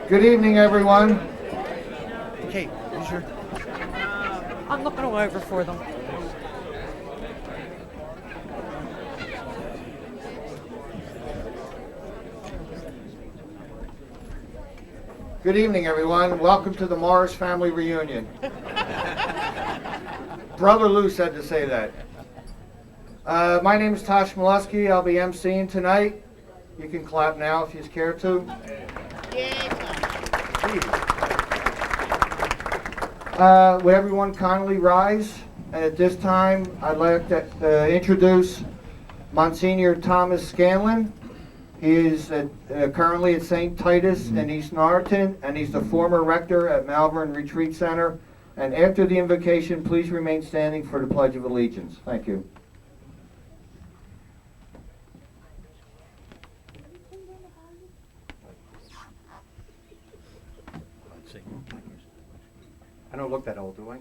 Good evening, everyone. Kate, who's your... I'm looking all over for them. Good evening, everyone. Welcome to the Morris family reunion. Brother Lou said to say that. My name is Tosh Molesky. I'll be emceeing tonight. You can clap now if you care to. Would everyone kindly rise? And at this time, I'd like to introduce Monsignor Thomas Scanlon. He is currently at St. Titus in East Norriton, and he's the former rector at Malvern Retreat Center. And after the invocation, please remain standing for the Pledge of Allegiance. Thank you. I don't look that old, do I?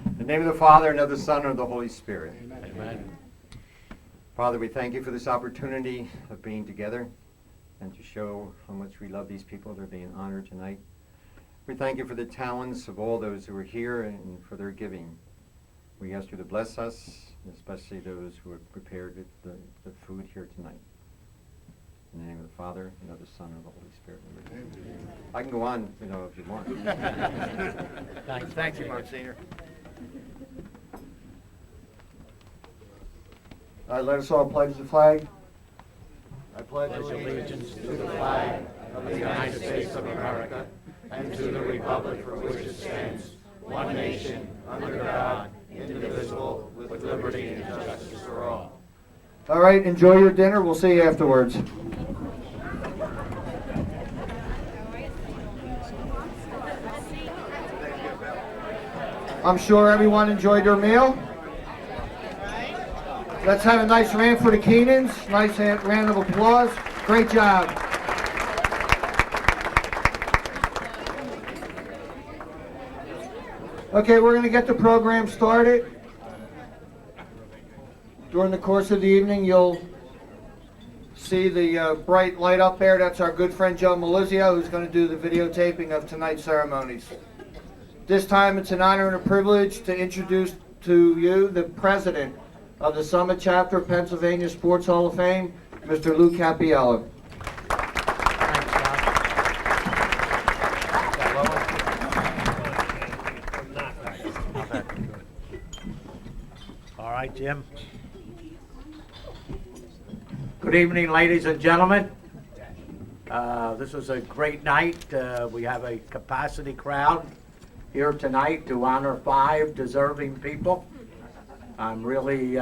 In the name of the Father, and of the Son, and of the Holy Spirit. Amen. Father, we thank you for this opportunity of being together and to show how much we love these people that are being honored tonight. We thank you for the talents of all those who are here and for their giving. We ask you to bless us, especially those who have prepared the food here tonight. In the name of the Father, and of the Son, and of the Holy Spirit. Amen. I can go on, if you want. Thank you, Monsignor. Let us all pledge the flag. I pledge allegiance to the flag of the United States of America and to the republic for which it stands, one nation, under God, indivisible, with liberty and justice for all. All right, enjoy your dinner. We'll see you afterwards. I'm sure everyone enjoyed their meal. Let's have a nice round for the Keenans. Nice round of applause. Great job. Okay, we're going to get the program started. During the course of the evening, you'll see the bright light up there. That's our good friend Joe Melizio, who's going to do the videotaping of tonight's ceremonies. This time, it's an honor and a privilege to introduce to you the president of the Summit Chapter of Pennsylvania Sports Hall of Fame, Mr. Lou Cappiello. All right, Jim. Good evening, ladies and gentlemen. This is a great night. We have a capacity crowd here tonight to honor 5 deserving people. I'm really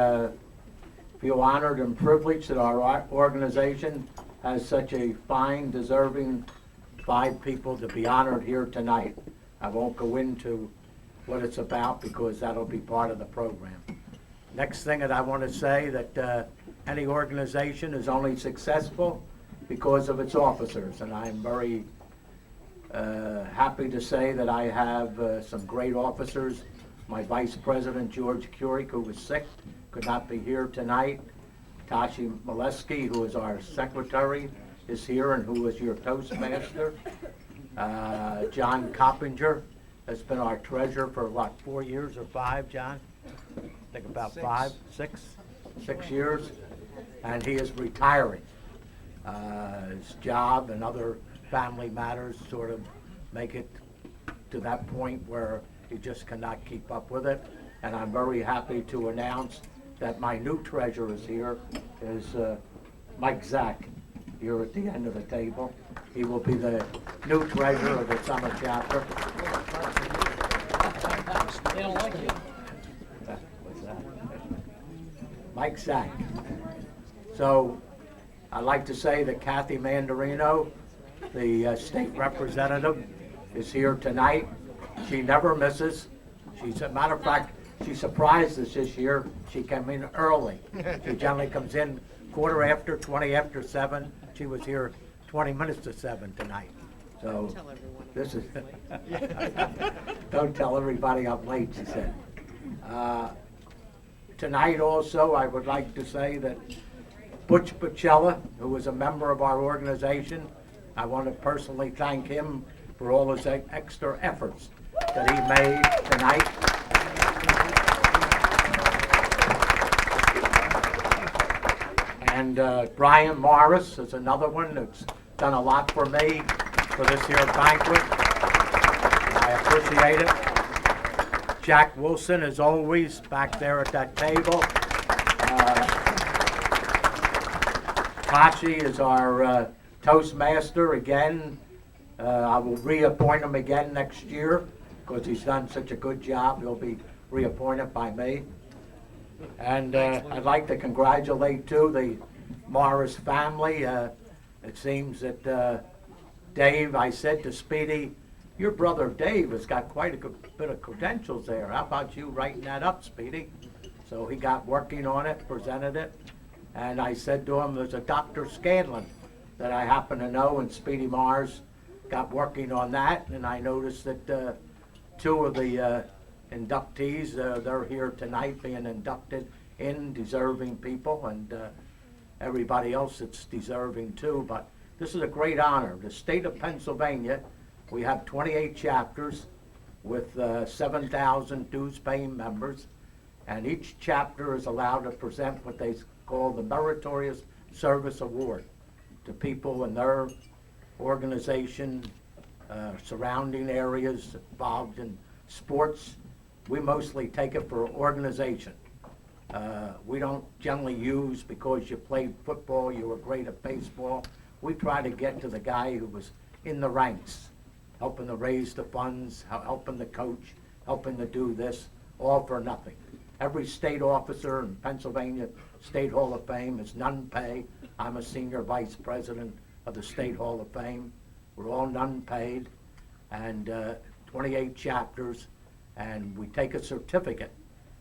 feel honored and privileged that our organization has such a fine, deserving 5 people to be honored here tonight. I won't go into what it's about because that'll be part of the program. Next thing that I want to say that any organization is only successful because of its officers, and I'm very happy to say that I have some great officers. My Vice President, George Curie, who was sick, could not be here tonight. Tashi Molesky, who is our secretary, is here and who was your Toastmaster. John Coppinger has been our treasurer for, 4 years or 5, John? I think about 6 years. And he is retiring. His job and other family matters sort of make it to that point where he just cannot keep up with it. And I'm very happy to announce that my new treasurer is here, is Mike Zach, here at the end of the table. He will be the new treasurer of the Summit Chapter. They don't like you. What's that? Mike Zach. So I'd like to say that Kathy Mandarino, the state representative, is here tonight. She never misses. She's, a matter of fact, she surprised us this year. She came in early. She generally comes in 20 after 7. She was here 20 minutes to 7 tonight. So Tell everyone. this is, don't tell everybody I'm late, she said. Tonight also, I would like to say that Butch Bacella, who is a member of our organization, I want to personally thank him for all his extra efforts that he made tonight. And Brian Morris is another one that's done a lot for me for this here banquet. I appreciate it. Jack Wilson, as always, back there at that table. Tachi is our Toastmaster again. I will reappoint him again next year because he's done such a good job. He'll be reappointed by me. And I'd like to congratulate, too, the Morris family. It seems that Dave, I said to Speedy, your brother Dave has got quite a good bit of credentials there. How about you writing that up, Speedy? So he got working on it, presented it. And I said to him, there's a Dr. Scanlon that I happen to know, and Speedy Mars got working on that. And I noticed that two of the inductees, they're here tonight being inducted in, deserving people, and everybody else that's deserving too. But this is a great honor. The state of Pennsylvania, we have 28 chapters with 7,000 dues-paying members, and each chapter is allowed to present what they call the Meritorious Service Award to people in their organization, surrounding areas involved in sports. We mostly take it for organization. We don't generally use because you played football, you were great at baseball. We try to get to the guy who was in the ranks, helping to raise the funds, helping the coach, helping to do this, all for nothing. Every state officer in Pennsylvania State Hall of Fame is none pay. I'm a senior vice president of the State Hall of Fame. We're all none paid, and 28 chapters, and we take a certificate,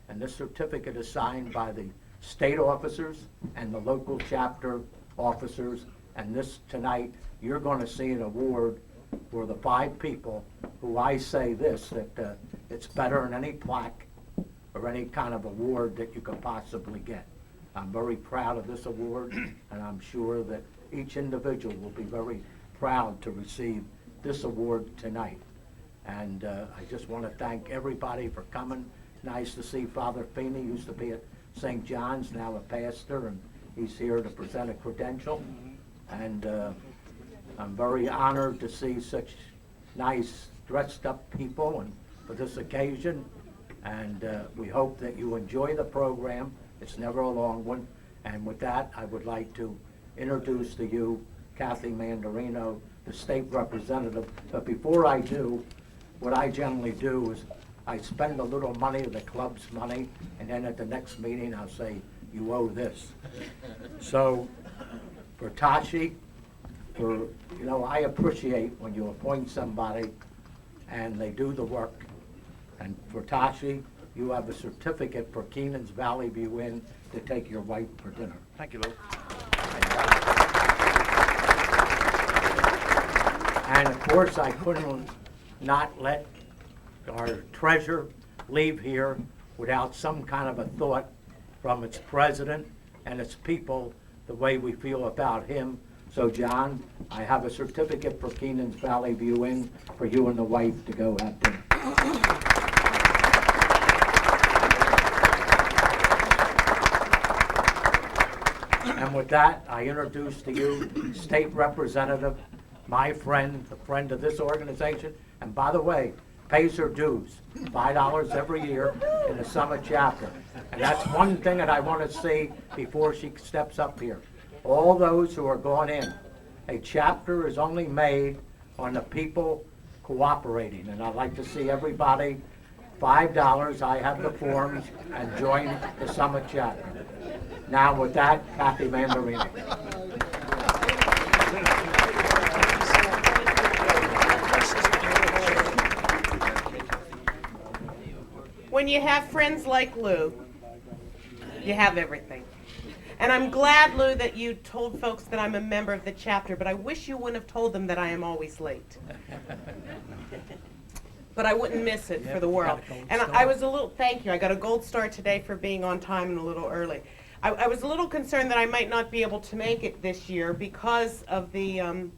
and this certificate is signed by the state officers and the local chapter officers, and this tonight, you're going to see an award for the 5 people who I say this, that it's better than any plaque or any kind of award that you could possibly get. I'm very proud of this award, and I'm sure that each individual will be very proud to receive this award tonight. And I just want to thank everybody for coming. Nice to see Father Feeney, used to be at St. John's, now a pastor, and he's here to present a credential. And I'm very honored to see such nice dressed up people and for this occasion. And we hope that you enjoy the program. It's never a long one. And with that, I would like to introduce to you Kathy Mandarino, the state representative. But before I do, what I generally do is I spend a little money of the club's money, and then at the next meeting I'll say, you owe this. So for Tashi, I appreciate when you appoint somebody and they do the work. And for Tashi, you have a certificate for Keenan's Valley View Inn to take your wife for dinner. Thank you, Lou. And of course, I couldn't not let our treasure leave here without some kind of a thought from its president and its people, the way we feel about him. So John, I have a certificate for Keenan's Valley View Inn for you and the wife to go have dinner. And with that, I introduce to you State Representative, my friend, the friend of this organization, and by the way, pays her dues, $5 every year in the Summit chapter. And that's one thing that I want to see before she steps up here. All those who are going in, a chapter is only made on the people cooperating. And I'd like to see everybody, $5, I have the forms, and join the Summit chapter. Now with that, Kathy Mandarino. When you have friends like Lou, you have everything. And I'm glad, Lou, that you told folks that I'm a member of the chapter, but I wish you wouldn't have told them that I am always late. But I wouldn't miss it for the world. And I was a little, thank you, I got a gold star today for being on time and a little early. I was a little concerned that I might not be able to make it this year because of the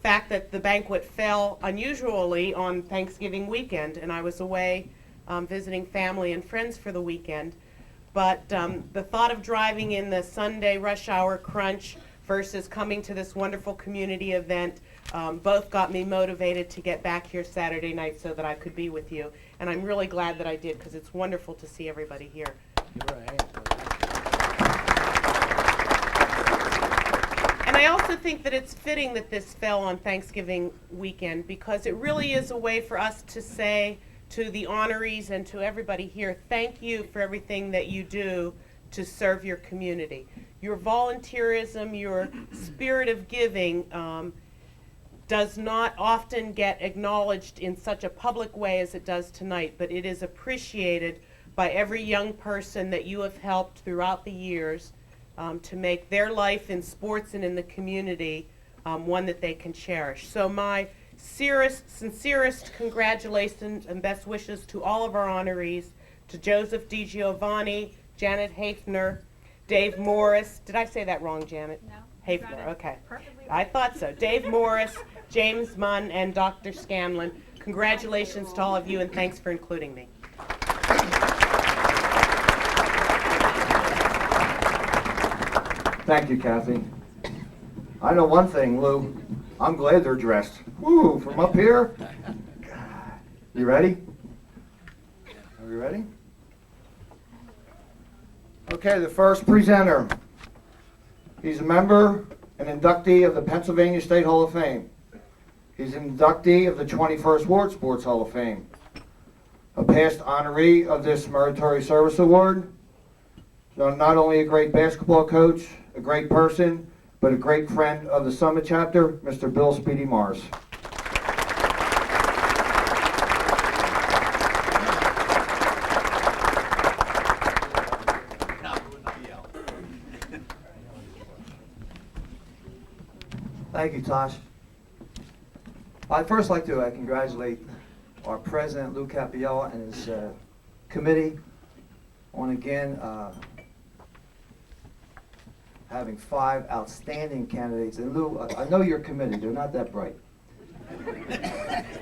fact that the banquet fell unusually on Thanksgiving weekend, and I was away visiting family and friends for the weekend. But the thought of driving in the Sunday rush hour crunch versus coming to this wonderful community event both got me motivated to get back here Saturday night so that I could be with you. And I'm really glad that I did, because it's wonderful to see everybody here. And I also think that it's fitting that this fell on Thanksgiving weekend, because it really is a way for us to say to the honorees and to everybody here, thank you for everything that you do to serve your community. Your volunteerism, your spirit of giving does not often get acknowledged in such a public way as it does tonight, but it is appreciated by every young person that you have helped throughout the years to make their life in sports and in the community one that they can cherish. So my sincerest congratulations and best wishes to all of our honorees, to Joseph DiGiovanni, Janet Hafner, Dave Morris. Did I say that wrong, Janet? No. Hafner, okay. I thought so. Dave Morris, James Munn, and Dr. Scanlon. Congratulations to all of you, and thanks for including me. Thank you, Kathy. I know one thing, Lou. I'm glad they're dressed. Woo, from up here. You ready? Are you ready? Okay, the first presenter. He's a member and inductee of the Pennsylvania State Hall of Fame. He's an inductee of the 21st Ward Sports Hall of Fame. A past honoree of this Meritorious Service Award. So not only a great basketball coach, a great person, but a great friend of the Summit Chapter, Mr. Bill Speedy Morris. Thank you, Tosh. I'd first like to congratulate our president, Lou Cappiello, and his committee on again having 5 outstanding candidates. And Lou, I know you're committed. They're not that bright.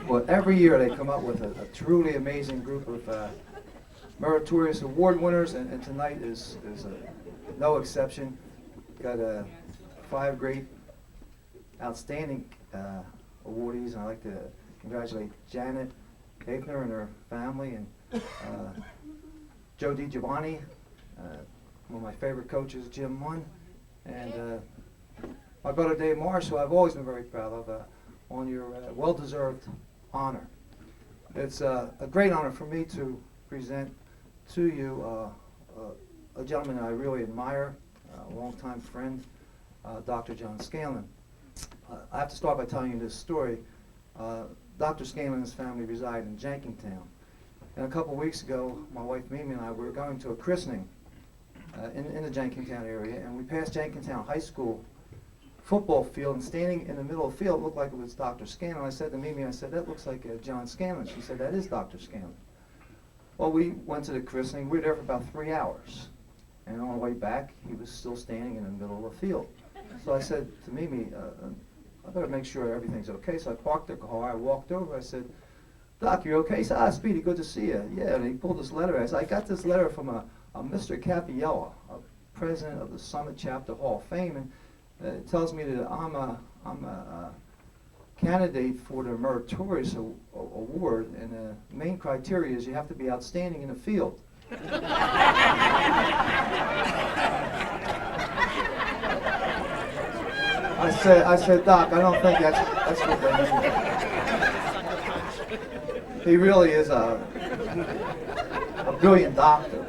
But every year they come up with a truly amazing group of meritorious award winners, and tonight is no exception. Got 5 great outstanding awardees, and I'd like to congratulate Janet Hafner and her family, and Joe DiGiovanni, one of my favorite coaches, Jim Munn, and my brother Dave Morris, who I've always been very proud of, on your well-deserved honor. It's a great honor for me to present to you a gentleman I really admire, a longtime friend, Dr. John Scanlon. I have to start by telling you this story. Dr. Scanlon and his family reside in Jenkintown. And a couple of weeks ago, my wife Mimi and I were going to a christening in the Jenkintown area, and we passed Jenkintown High School football field, and standing in the middle of the field looked like it was Dr. Scanlon. I said to Mimi, I said, that looks like John Scanlon. She said, that is Dr. Scanlon. Well, we went to the christening. We were there for about 3 hours. And on the way back, he was still standing in the middle of the field. So I said to Mimi, I better make sure everything's okay. So I parked the car, I walked over, I said, Doc, you okay? He said, Speedy, good to see you. Yeah, and he pulled this letter. I said, I got this letter from a Mr. Cappiello, a president of the Summit Chapter Hall of Fame, and it tells me that I'm a candidate for the Meritorious Award, and the main criteria is you have to be outstanding in the field. I said, Doc, I don't think that's what they mean. He really is a brilliant doctor.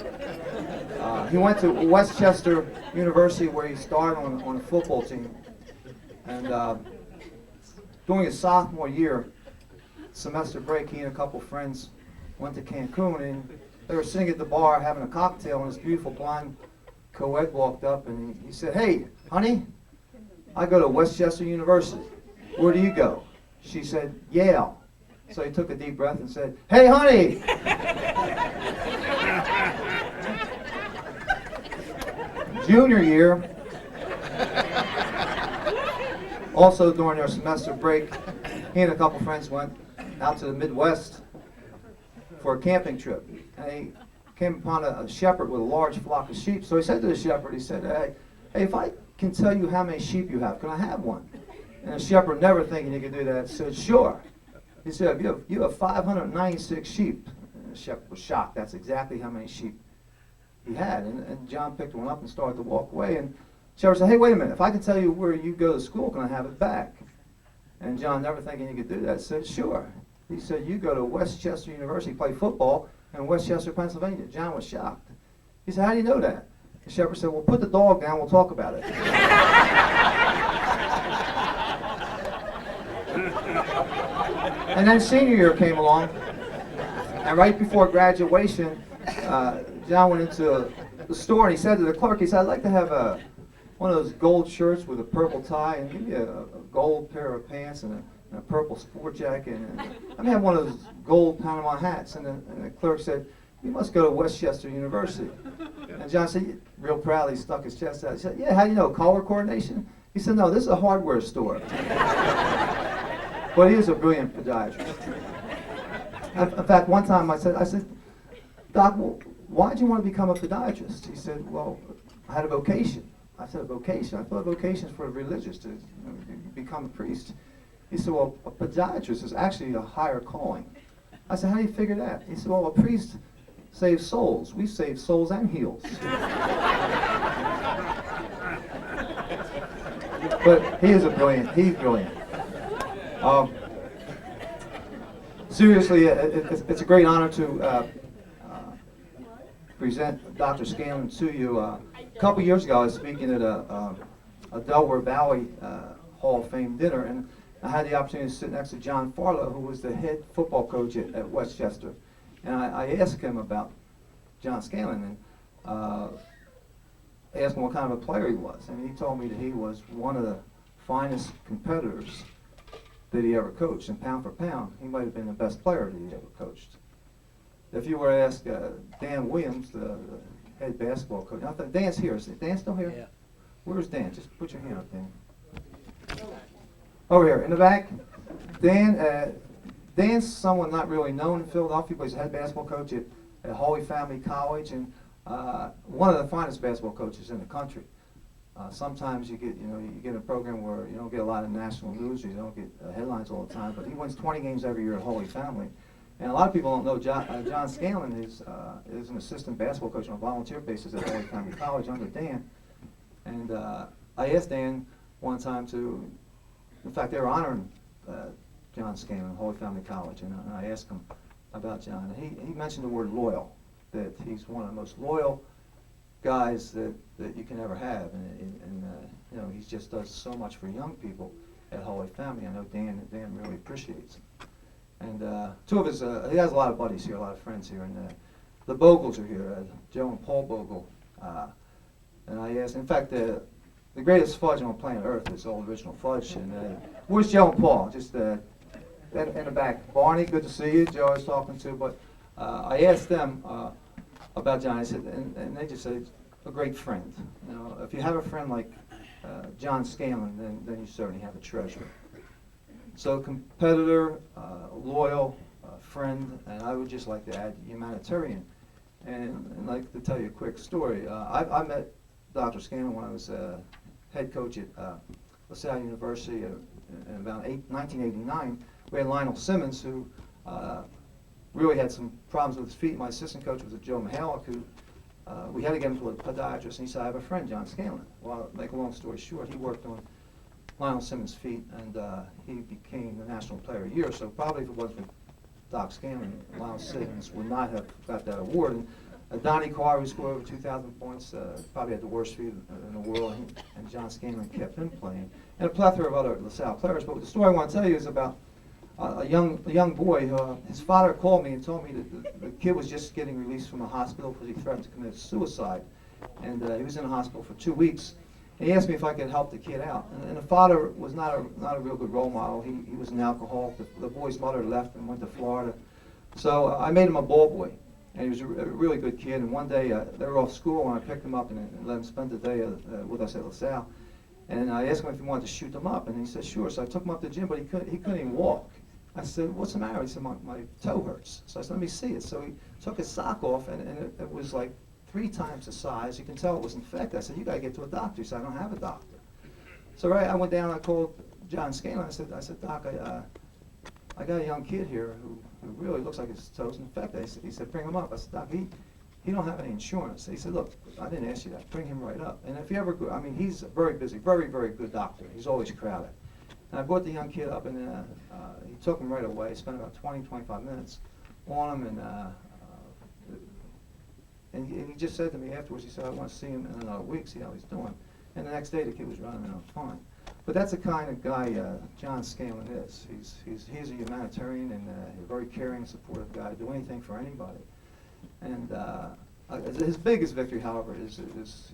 He went to Westchester University, where he started on a football team. And during his sophomore year, semester break, he and a couple friends went to Cancun, and they were sitting at the bar having a cocktail, and this beautiful blonde co-ed walked up and he said, "Hey, honey, I go to Westchester University. Where do you go?" She said, "Yale." So he took a deep breath and said, "Hey, honey." Junior year, also during our semester break, he and a couple friends went out to the Midwest for a camping trip. And he came upon a shepherd with a large flock of sheep. So he said to the shepherd, he said, hey, if I can tell you how many sheep you have, can I have one? And the shepherd, never thinking he could do that, said, "Sure." He said, you have 596 sheep. And the shepherd was shocked. That's exactly how many sheep he had. And John picked one up and started to walk away. And the shepherd said, "Hey, wait a minute. If I can tell you where you go to school, can I have it back?" And John, never thinking he could do that, said, "Sure." He said, "You go to Westchester University, play football in Westchester, Pennsylvania." John was shocked. He said, "How do you know that?" The shepherd said, "Well, put the dog down, we'll talk about it." And then senior year came along, and right before graduation, John went into the store and he said to the clerk, he said, "I'd like to have one of those gold shirts with a purple tie and give me a gold pair of pants and a purple sport jacket. And let me have one of those gold Panama hats." And the clerk said, "You must go to Westchester University." And John said, real proudly, stuck his chest out. He said, "Yeah, how do you know, color coordination?" He said, "No, this is a hardware store." But he is a brilliant podiatrist. In fact, one time I said, "Doc, well, why did you want to become a podiatrist?" He said, "Well, I had a vocation." I said, "A vocation? I thought vocations for religious, to become a priest." He said, "Well, a podiatrist is actually a higher calling." I said, "How do you figure that?" He said, "Well, a priest saves souls. We save souls and heels." But he's brilliant. Seriously, it's a great honor to present Dr. Scanlon to you. A couple years ago, I was speaking at a Delaware Valley Hall of Fame dinner, and I had the opportunity to sit next to John Farlow, who was the head football coach at Westchester. And I asked him about John Scanlon, and asked him what kind of a player he was. And he told me that he was one of the finest competitors that he ever coached. And pound for pound, he might have been the best player that he ever coached. If you were to ask Dan Williams, the head basketball coach, I thought, Dan's here. Is Dan still here? Yeah. Where's Dan? Just put your hand up, Dan. Over here, in the back. Dan's someone not really known in Philadelphia, but he's a head basketball coach at Holy Family College, and one of the finest basketball coaches in the country. Sometimes you get a program where you don't get a lot of national news, or you don't get headlines all the time, but he wins 20 games every year at Holy Family. And a lot of people don't know John Scanlon is an assistant basketball coach on a volunteer basis at Holy Family College under Dan. And I asked Dan one time in fact, they were honoring John Scanlon at Holy Family College, and I asked him about John. And he mentioned the word loyal, that he's one of the most loyal guys that you can ever have, and he just does so much for young people at Holy Family. I know Dan really appreciates him. And two of his, he has a lot of buddies here, a lot of friends here, and the Bogles are here, Joe and Paul Bogle. And I asked, in fact, the greatest fudge on planet Earth is Old Original Fudge. And where's Joe and Paul? Just in the back. Barney, good to see you. Joe I was talking to, but I asked them about John. I said, and they just said, a great friend. You know, if you have a friend like John Scanlon, then you certainly have a treasure. So competitor, loyal, friend, and I would just like to add humanitarian. And I'd like to tell you a quick story. I met Dr. Scanlon when I was head coach at LaSalle University in about 1989. We had Lionel Simmons, who really had some problems with his feet. My assistant coach was Joe Mihalik, who we had to get him to a podiatrist, and he said, "I have a friend, John Scanlon." Well, make a long story short, he worked on Lionel Simmons' feet, and he became the National Player of the Year. So probably if it wasn't for Doc Scanlon, Lionel Simmons would not have got that award. And Donnie Carr, who scored over 2,000 points, probably had the worst feet in the world, and John Scanlon kept him playing. And a plethora of other LaSalle players. But the story I want to tell you is about a young boy. His father called me and told me that the kid was just getting released from the hospital because he threatened to commit suicide. and he was in the hospital for 2 weeks. And he asked me if I could help the kid out. And the father was not a real good role model. He was an alcoholic. The boy's mother left and went to Florida. So I made him a ball boy, and he was a really good kid. And one day they were off school, and I picked him up and let him spend the day with us at LaSalle. And I asked him if he wanted to shoot them up, and he said sure. So I took him up to the gym, but he couldn't even walk. I said, what's the matter? He said, my toe hurts. So I said, let me see it. So he took his sock off, and it was like 3 times the size. You can tell it was infected. I said, you got to get to a doctor. He said, I don't have a doctor. So I went down and I called John Scanlon. I said, Doc, I got a young kid here who really looks like his toe's infected. He said, bring him up. I said, Doc, he don't have any insurance. He said, look, I didn't ask you that. Bring him right up. And if you ever go, I mean, he's very busy, very, very good doctor. He's always crowded. And I brought the young kid up, and he took him right away. Spent about 20, 25 minutes on him, and he just said to me afterwards, he said, I want to see him in another week, see how he's doing. And the next day, the kid was running around fine. But that's the kind of guy John Scanlon is. He's a humanitarian and a very caring and supportive guy. Do anything for anybody. And his biggest victory, however, is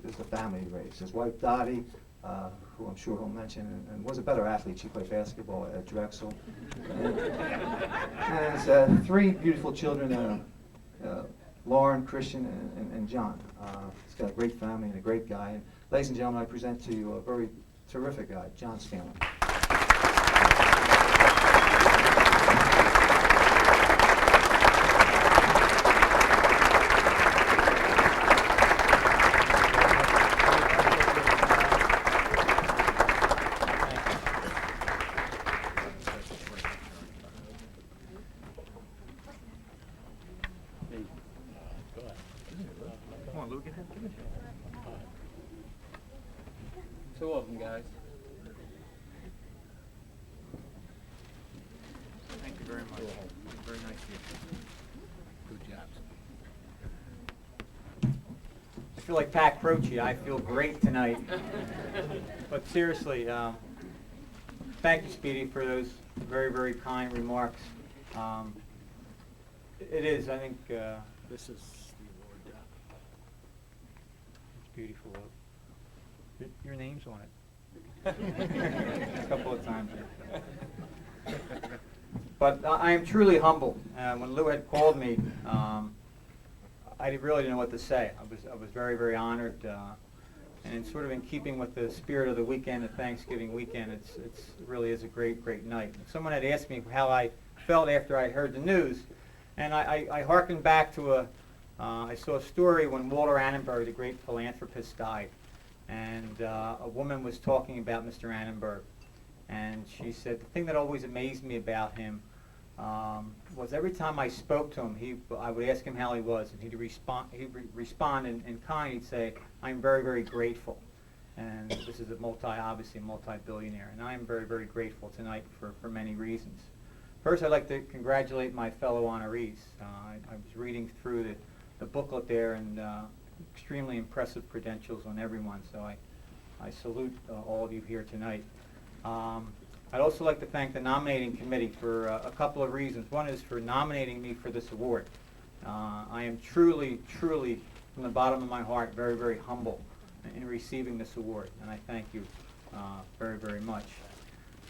the family he raised. His wife Dottie, who I'm sure he'll mention, and was a better athlete. She played basketball at Drexel. And his 3 beautiful children, Lauren, Christian, and John. He's got a great family and a great guy. And ladies and gentlemen, I present to you a very terrific guy, John Scanlon. Two of them, guys. Thank you very much. Very nice of you. Good job. I feel like Pat Croce. I feel great tonight. But seriously, thank you, Speedy, for those very, very kind remarks. It is, I think, This is the award. it's beautiful. Your name's on it. A couple of times. But I am truly humbled. When Lou had called me, I really didn't know what to say. I was very, very honored. And sort of in keeping with the spirit of the weekend, the Thanksgiving weekend, it really is a great, great night. Someone had asked me how I felt after I heard the news, and I hearkened back to I saw a story when Walter Annenberg, the great philanthropist, died. And a woman was talking about Mr. Annenberg, and she said the thing that always amazed me about him was every time I spoke to him, I would ask him how he was, and he'd respond in kind. He'd say, "I'm very, very grateful." And this is obviously a multi-billionaire, and I am very, very grateful tonight for many reasons. First, I'd like to congratulate my fellow honorees. I was reading through the booklet there, and extremely impressive credentials on everyone, so I salute all of you here tonight. I'd also like to thank the nominating committee for a couple of reasons. One is for nominating me for this award. I am truly, truly, from the bottom of my heart, very, very humble in receiving this award, and I thank you very, very much.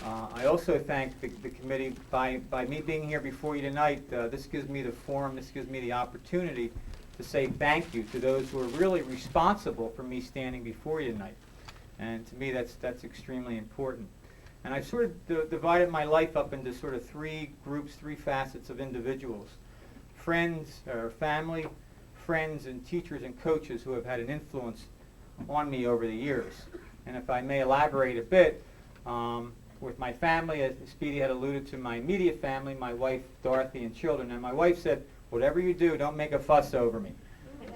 I also thank the committee. By me being here before you tonight, this gives me the forum, this gives me the opportunity to say thank you to those who are really responsible for me standing before you tonight. And to me, that's extremely important. And I've sort of divided my life up into sort of 3 groups, 3 facets of individuals. Friends, or family, friends, and teachers and coaches who have had an influence on me over the years. And if I may elaborate a bit, with my family, as Speedy had alluded to, my immediate family, my wife, Dorothy, and children. And my wife said, whatever you do, don't make a fuss over me.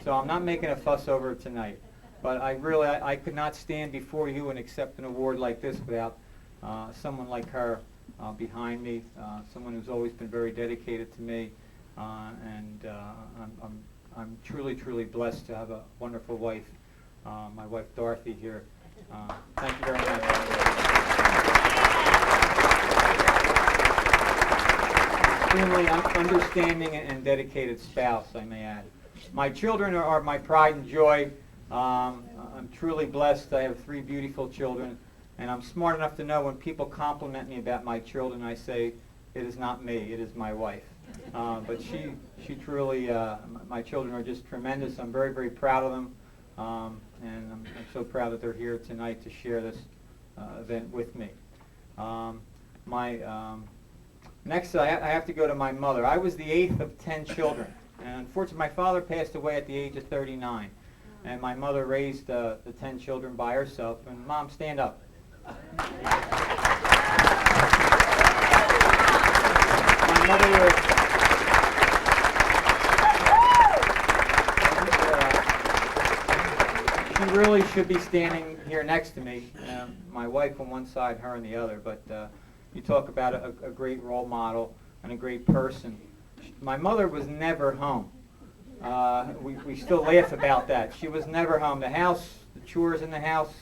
So I'm not making a fuss over it tonight. But I could not stand before you and accept an award like this without someone like her behind me, someone who's always been very dedicated to me. And I'm truly, truly blessed to have a wonderful wife, my wife Dorothy here. Thank you very much. Extremely understanding and dedicated spouse, I may add. My children are my pride and joy. I'm truly blessed. I have 3 beautiful children, and I'm smart enough to know when people compliment me about my children, I say, it is not me, it is my wife. But she truly, my children are just tremendous. I'm very, very proud of them, and I'm so proud that they're here tonight to share this event with me. Next, I have to go to my mother. I was the 8th of 10 children, and unfortunately, my father passed away at the age of 39, and my mother raised the 10 children by herself. And Mom, stand up. My mother. She really should be standing here next to me. My wife on one side, her on the other. But you talk about a great role model and a great person. My mother was never home. We still laugh about that. She was never home. The house, the chores in the house,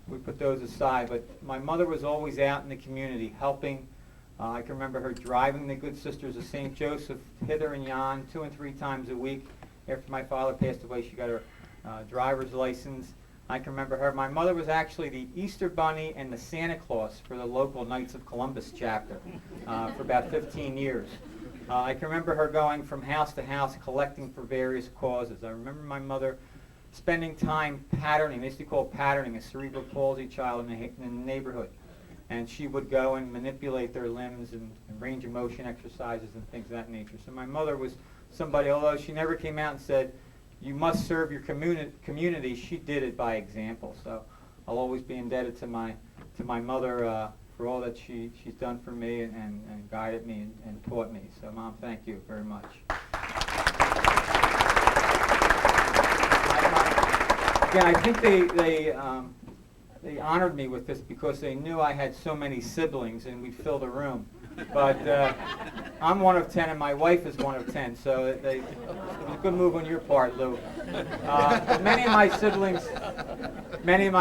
we put those aside. But my mother was always out in the community helping. I can remember her driving the Good Sisters of St. Joseph hither and yon 2 and 3 times a week. After my father passed away, she got her driver's license. I can remember her. My mother was actually the Easter Bunny and the Santa Claus for the local Knights of Columbus chapter for about 15 years. I can remember her going from house to house collecting for various causes. I remember my mother spending time patterning. They used to call patterning a cerebral palsy child in the neighborhood. And she would go and manipulate their limbs and range of motion exercises and things of that nature. So my mother was somebody, although she never came out and said, you must serve your community, she did it by example. So I'll always be indebted to my mother for all that she's done for me and guided me and taught me. So Mom, thank you very much. Again, I think they honored me with this because they knew I had so many siblings and we filled a room. But I'm one of 10 and my wife is one of 10, so it was a good move on your part, Lou. But many of my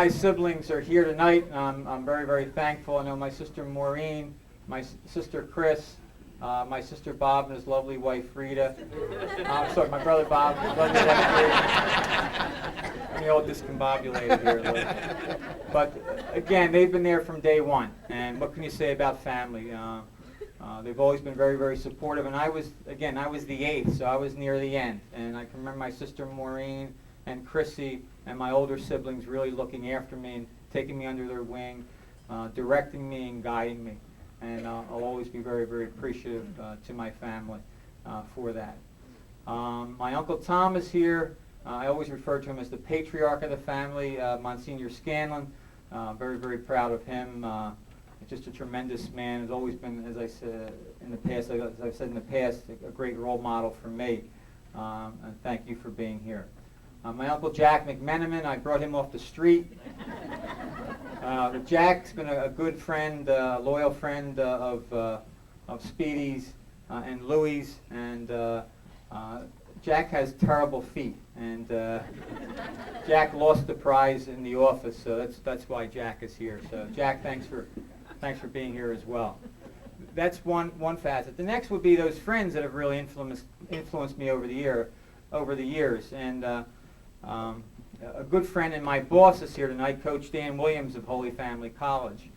siblings are here tonight, and I'm very, very thankful. I know my sister Maureen, my sister Chris, my sister Bob and his lovely wife Rita. Sorry, my brother Bob, his lovely wife Rita. I'm all discombobulated here, Lou. But again, they've been there from day one, and what can you say about family? They've always been very, very supportive, and I was the 8th, so I was near the end. And I can remember my sister Maureen and Chrissy and my older siblings really looking after me and taking me under their wing, directing me and guiding me. And I'll always be very, very appreciative to my family for that. My Uncle Tom is here. I always refer to him as the patriarch of the family, Monsignor Scanlon. Very, very proud of him. Just a tremendous man. Has always been, as I said in the past, a great role model for me. And thank you for being here. My Uncle Jack McMenamin, I brought him off the street. Jack's been a good friend, loyal friend of Speedy's and Louie's, and Jack has terrible feet, and Jack lost the prize in the office, so that's why Jack is here. So Jack, thanks for being here as well. That's one facet. The next would be those friends that have really influenced me over the years, and a good friend and my boss is here tonight, Coach Dan Williams of Holy Family College.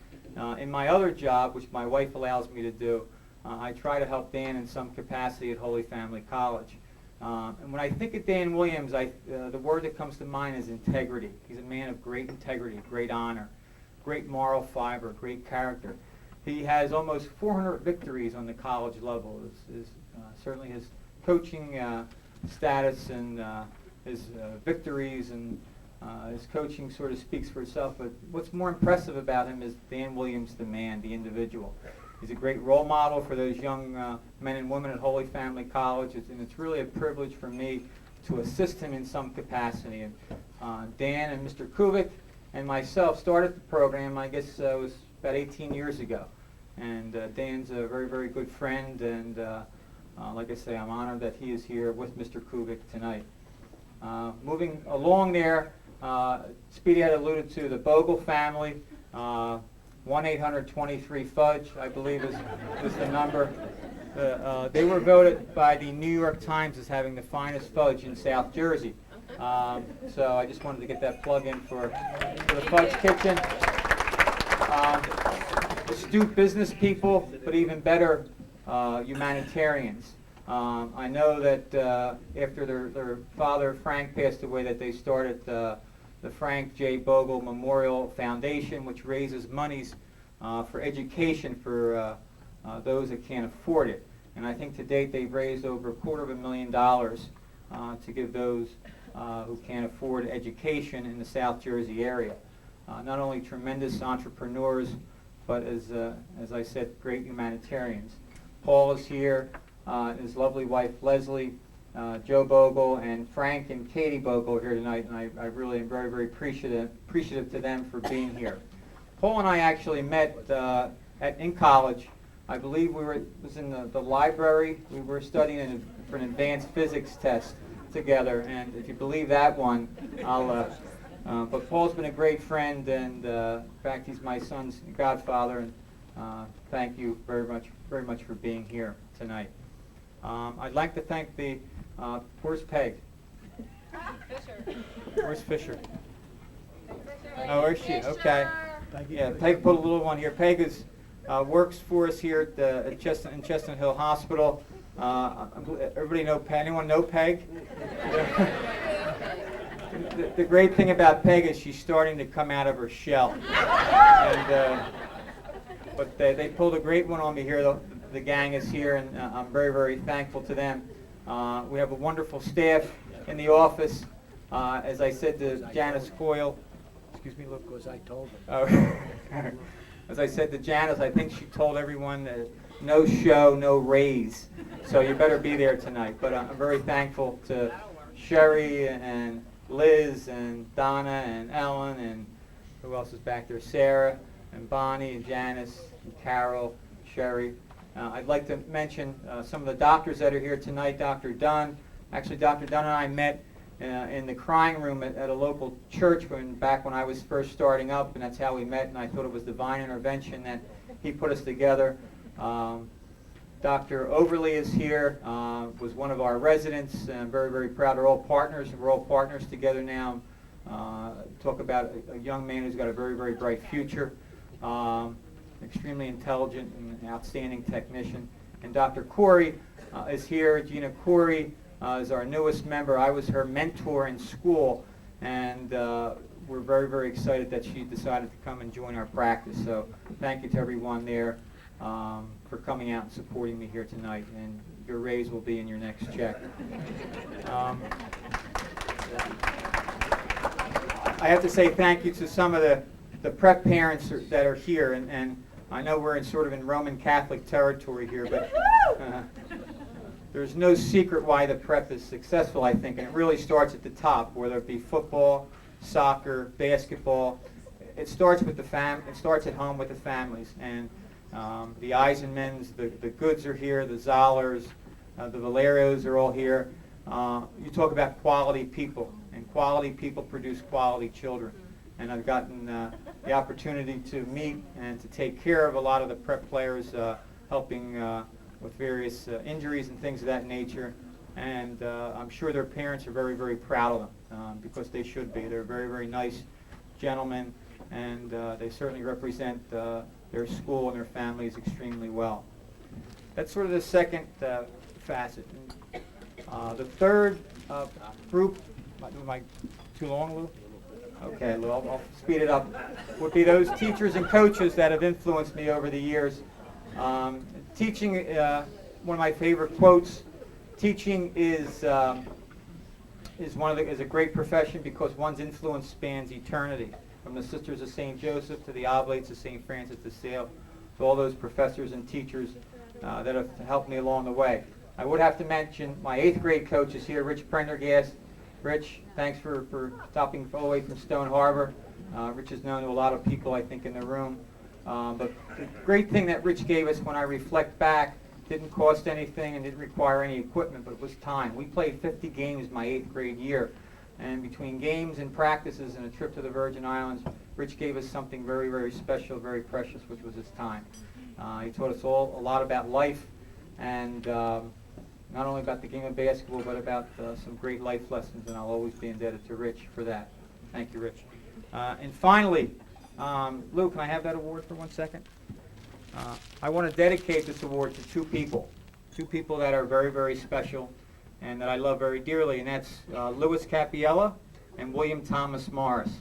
In my other job, which my wife allows me to do, I try to help Dan in some capacity at Holy Family College. And when I think of Dan Williams, the word that comes to mind is integrity. He's a man of great integrity, great honor, great moral fiber, great character. He has almost 400 victories on the college level. Certainly his coaching status and his victories and his coaching sort of speaks for itself. But what's more impressive about him is Dan Williams, the man, the individual. He's a great role model for those young men and women at Holy Family College, and it's really a privilege for me to assist him in some capacity. And Dan and Mr. Kubik and myself started the program, I guess it was about 18 years ago. And Dan's a very, very good friend, and like I say, I'm honored that he is here with Mr. Kubik tonight. Moving along there, Speedy had alluded to the Bogle family. 1-800-23-FUDGE, I believe is the number. They were voted by the New York Times as having the finest fudge in South Jersey. So I just wanted to get that plug in for the Fudge Kitchen. Astute business people, but even better, humanitarians. I know that after their father Frank passed away, that they started the Frank J. Bogle Memorial Foundation, which raises monies for education for those that can't afford it. And I think to date they've raised over $250,000 to give those who can't afford education in the South Jersey area. Not only tremendous entrepreneurs, but as I said, great humanitarians. Paul is here, his lovely wife Leslie, Joe Bogle, and Frank and Katie Bogle are here tonight, and I really am very, very appreciative to them for being here. Paul and I actually met in college. I believe it was in the library. We were studying for an advanced physics test together, and if you believe that one, but Paul's been a great friend, and in fact, he's my son's godfather, and thank you very much for being here tonight. I'd like to thank where's Peg? Fisher. Where's Fisher? Oh, where's she? Okay. Yeah, Peg put a little one here. Peg works for us here at Chestnut Hill Hospital. Everybody know Peg? Anyone know Peg? The great thing about Peg is she's starting to come out of her shell. But they pulled a great one on me here. The gang is here, and I'm very, very thankful to them. We have a wonderful staff in the office. As I said to Janice Coyle, excuse me, look, Because I told them. oh, as I said to Janice, I think she told everyone that no show, no raise. So you better be there tonight. But I'm very thankful to Sherry and Liz and Donna and Ellen and who else is back there? Sarah and Bonnie and Janice and Carol, Sherry. I'd like to mention some of the doctors that are here tonight. Dr. Dunn. Actually, Dr. Dunn and I met in the crying room at a local church back when I was first starting up, and that's how we met, and I thought it was divine intervention that he put us together. Dr. Overly is here, was one of our residents, and I'm very, very proud. We're all partners. We're all partners together now. Talk about a young man who's got a very, very bright future, extremely intelligent and outstanding technician. And Dr. Corey is here. Gina Corey is our newest member. I was her mentor in school, and we're very, very excited that she decided to come and join our practice. So thank you to everyone there for coming out and supporting me here tonight, and your raise will be in your next check. I have to say thank you to some of the prep parents that are here, and I know we're in Roman Catholic territory here, but there's no secret why the prep is successful, I think, and it really starts at the top, whether it be football, soccer, basketball. It starts with it starts at home with the families, and the Eisenmans, the Goods are here, the Zollers, the Valerios are all here. You talk about quality people, and quality people produce quality children. And I've gotten the opportunity to meet and to take care of a lot of the prep players, helping with various injuries and things of that nature. And I'm sure their parents are very, very proud of them, because they should be. They're very, very nice gentlemen, and they certainly represent their school and their families extremely well. That's sort of the second facet. The third group, am I too long, Lou? Okay, Lou, I'll speed it up. Would be those teachers and coaches that have influenced me over the years. Teaching, one of my favorite quotes. Teaching is a great profession because one's influence spans eternity. From the Sisters of St. Joseph to the Oblates of St. Francis de Sales, to all those professors and teachers that have helped me along the way. I would have to mention my 8th grade coach is here, Rich Prendergast. Rich, thanks for stopping all the way from Stone Harbor. Rich is known to a lot of people, I think, in the room. But the great thing that Rich gave us, when I reflect back, didn't cost anything and didn't require any equipment, but it was time. We played 50 games my 8th grade year. And between games and practices and a trip to the Virgin Islands, Rich gave us something very, very special, very precious, which was his time. He taught us all a lot about life, and not only about the game of basketball, but about some great life lessons, and I'll always be indebted to Rich for that. Thank you, Rich. And finally, Lou, can I have that award for 1 second? I want to dedicate this award to two people that are very, very special and that I love very dearly, and that's Louis Capiella and William Thomas Morris.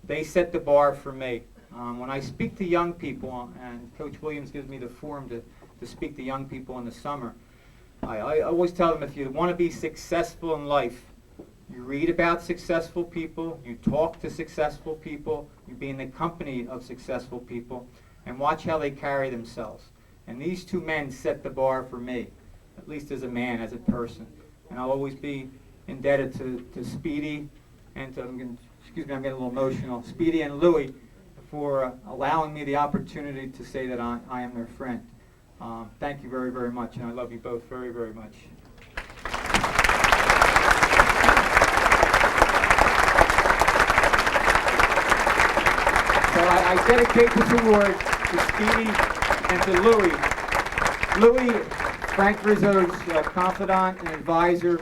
They set the bar for me. When I speak to young people, and Coach Williams gives me the forum to speak to young people in the summer, I always tell them, if you want to be successful in life, you read about successful people, you talk to successful people, you be in the company of successful people, and watch how they carry themselves. And these two men set the bar for me, at least as a man, as a person. And I'll always be indebted to Speedy and to, excuse me, I'm getting a little emotional, Speedy and Louie for allowing me the opportunity to say that I am their friend. Thank you very, very much, and I love you both very, very much. So I dedicate this award to Speedy and to Louie. Louie, Frank Rizzo's confidant and advisor,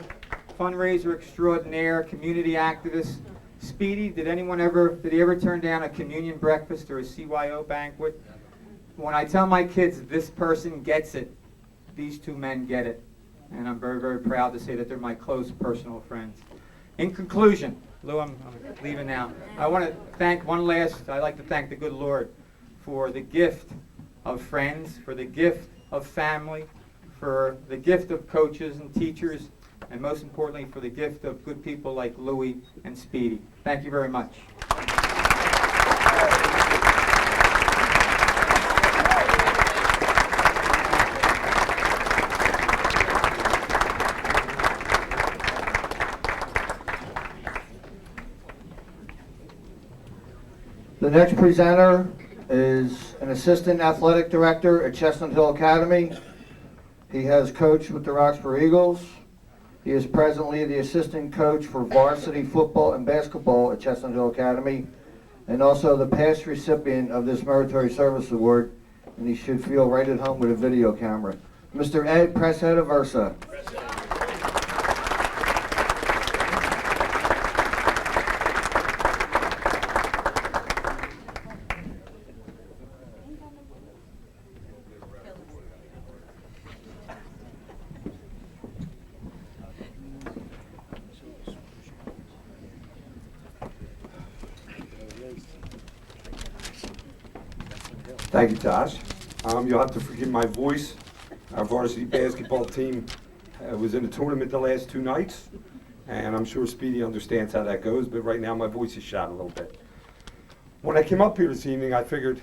fundraiser extraordinaire, community activist. Speedy, did he ever turn down a communion breakfast or a CYO banquet? When I tell my kids this person gets it, these two men get it. And I'm very, very proud to say that they're my close personal friends. In conclusion, Lou, I'm leaving now. I want to thank I'd like to thank the good Lord for the gift of friends, for the gift of family, for the gift of coaches and teachers, and most importantly, for the gift of good people like Louie and Speedy. Thank you very much. The next presenter is an assistant athletic director at Chestnut Hill Academy. He has coached with the Roxborough Eagles. He is presently the assistant coach for varsity football and basketball at Chestnut Hill Academy, and also the past recipient of this Meritorious Service Award, and he should feel right at home with a video camera. Mr. Ed Presetaversa. Thank you, Josh. You'll have to forgive my voice. Our varsity basketball team was in the tournament the last 2 nights, and I'm sure Speedy understands how that goes, but right now my voice is shot a little bit. When I came up here this evening, I figured,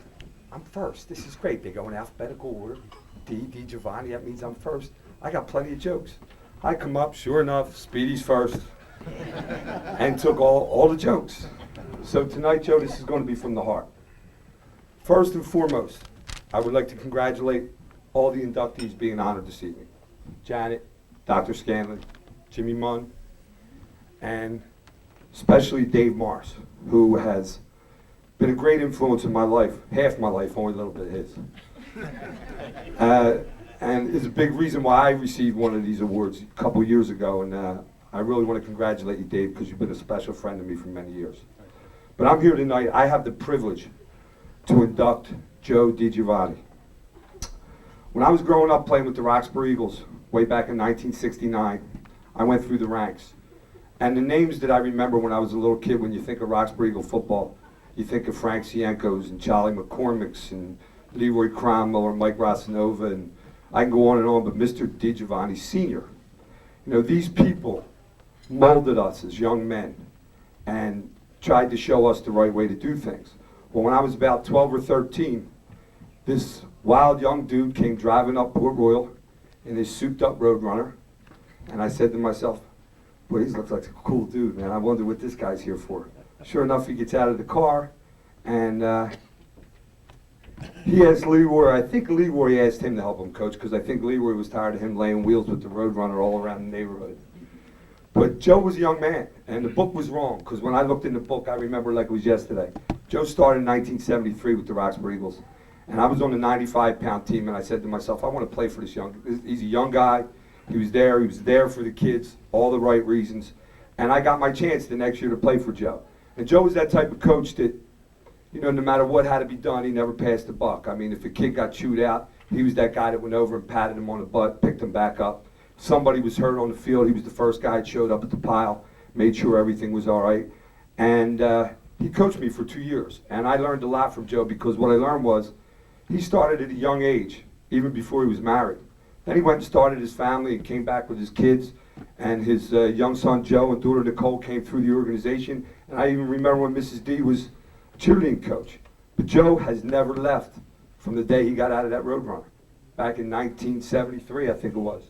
I'm first. This is great. They go in alphabetical order. D. Giovanni, that means I'm first. I got plenty of jokes. I come up, sure enough, Speedy's first, and took all the jokes. So tonight, Joe, this is going to be from the heart. First and foremost, I would like to congratulate all the inductees being honored this evening. Janet, Dr. Scanlon, Jimmy Munn, and especially Dave Morris, who has been a great influence in my life, half my life, only a little bit his. And is a big reason why I received one of these awards a couple years ago, and I really want to congratulate you, Dave, because you've been a special friend to me for many years. But I'm here tonight, I have the privilege to induct Joe DiGiovanni. When I was growing up playing with the Roxborough Eagles, way back in 1969, I went through the ranks. And the names that I remember when I was a little kid, when you think of Roxborough Eagle football, you think of Frank Cienko's and Charlie McCormick's and Leroy Cromwell and Mike Rosanova, and I can go on, but Mr. DiGiovanni Sr. You know, these people molded us as young men and tried to show us the right way to do things. Well, when I was about 12 or 13, this wild young dude came driving up Port Royal in his souped-up Roadrunner, and I said to myself, boy, he looks like a cool dude, man. I wonder what this guy's here for. Sure enough, he gets out of the car, and he asked Leroy, I think Leroy asked him to help him coach, because I think Leroy was tired of him laying wheels with the Roadrunner all around the neighborhood. But Joe was a young man, and the book was wrong, because when I looked in the book, I remember like it was yesterday. Joe started in 1973 with the Roxborough Eagles, And I was on the 95-pound team, and I said to myself, I want to play for this he's a young guy. He was there for the kids, all the right reasons. And I got my chance the next year to play for Joe. And Joe was that type of coach that, you know, no matter what had to be done, he never passed the buck. I mean, if a kid got chewed out, he was that guy that went over and patted him on the butt, picked him back up. If somebody was hurt on the field, he was the first guy that showed up at the pile, made sure everything was all right. And he coached me for 2 years. And I learned a lot from Joe, because what I learned was he started at a young age, even before he was married. Then he went and started his family and came back with his kids. And his young son Joe and daughter Nicole came through the organization. And I even remember when Mrs. D was a cheerleading coach. But Joe has never left from the day he got out of that Roadrunner, back in 1973, I think it was.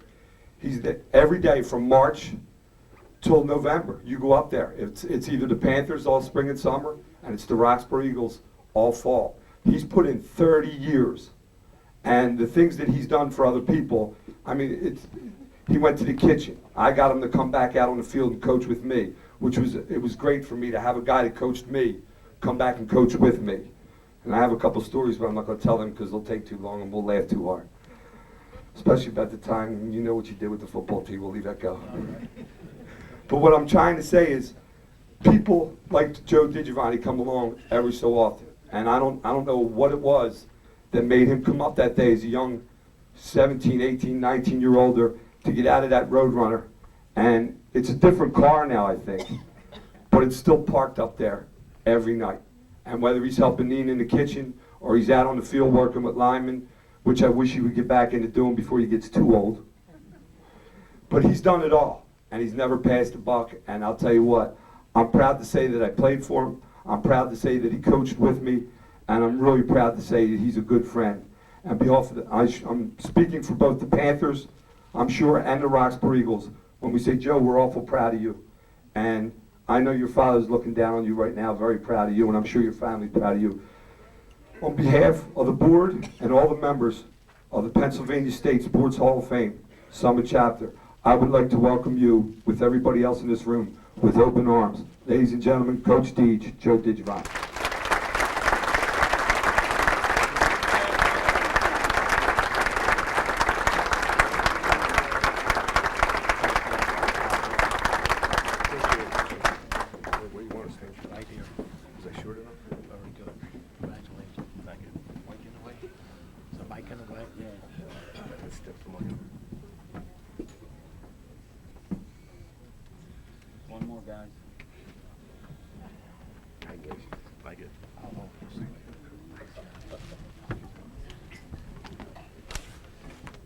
He's there every day from March till November. You go up there. It's either the Panthers all spring and summer, and it's the Roxborough Eagles all fall. He's put in 30 years. And the things that he's done for other people, I mean, he went to the kitchen. I got him to come back out on the field and coach with me, it was great for me to have a guy that coached me come back and coach with me. And I have a couple stories, but I'm not going to tell them because they'll take too long and we'll laugh too hard. Especially about the time, you know what you did with the football team, we'll leave that go. But what I'm trying to say is, people like Joe DiGiovanni come along every so often. And I don't know what it was that made him come up that day as a young 17, 18, 19-year-older to get out of that Roadrunner. And it's a different car now, I think. But it's still parked up there every night. And whether he's helping Nina in the kitchen or he's out on the field working with linemen, which I wish he would get back into doing before he gets too old. But he's done it all, and he's never passed the buck. And I'll tell you what, I'm proud to say that I played for him. I'm proud to say that he coached with me, and I'm really proud to say that he's a good friend. And I'm speaking for both the Panthers, I'm sure, and the Roxborough Eagles. When we say, Joe, we're awful proud of you. And I know your father's looking down on you right now, very proud of you, and I'm sure your family's proud of you. On behalf of the board and all the members of the Pennsylvania State Sports Hall of Fame Summit Chapter, I would like to welcome you, with everybody else in this room, with open arms. Ladies and gentlemen, Coach Deej, Joe DiGiovanni.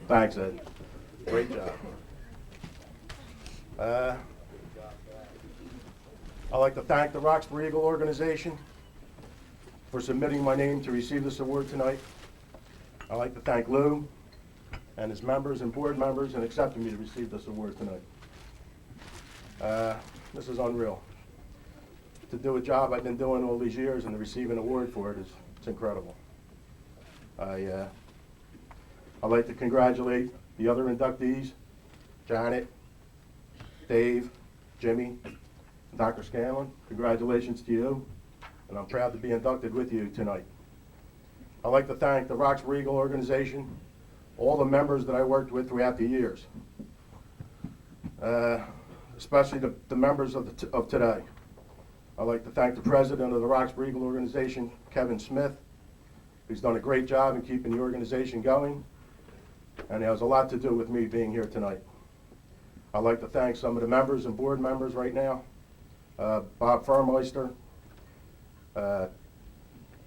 Thanks, Ed. Great job. I'd like to thank the Roxborough Eagle organization for submitting my name to receive this award tonight. I'd like to thank Lou and his members and board members in accepting me to receive this award tonight. This is unreal. To do a job I've been doing all these years and to receive an award for it's incredible. I'd like to congratulate the other inductees, Janet, Dave, Jimmy, and Dr. Scanlon. Congratulations to you, and I'm proud to be inducted with you tonight. I'd like to thank the Roxborough Eagle organization, all the members that I worked with throughout the years, especially the members of today. I'd like to thank the president of the Roxborough Eagle organization, Kevin Smith, who's done a great job in keeping the organization going, and it has a lot to do with me being here tonight. I'd like to thank some of the members and board members right now, Bob Firmeister,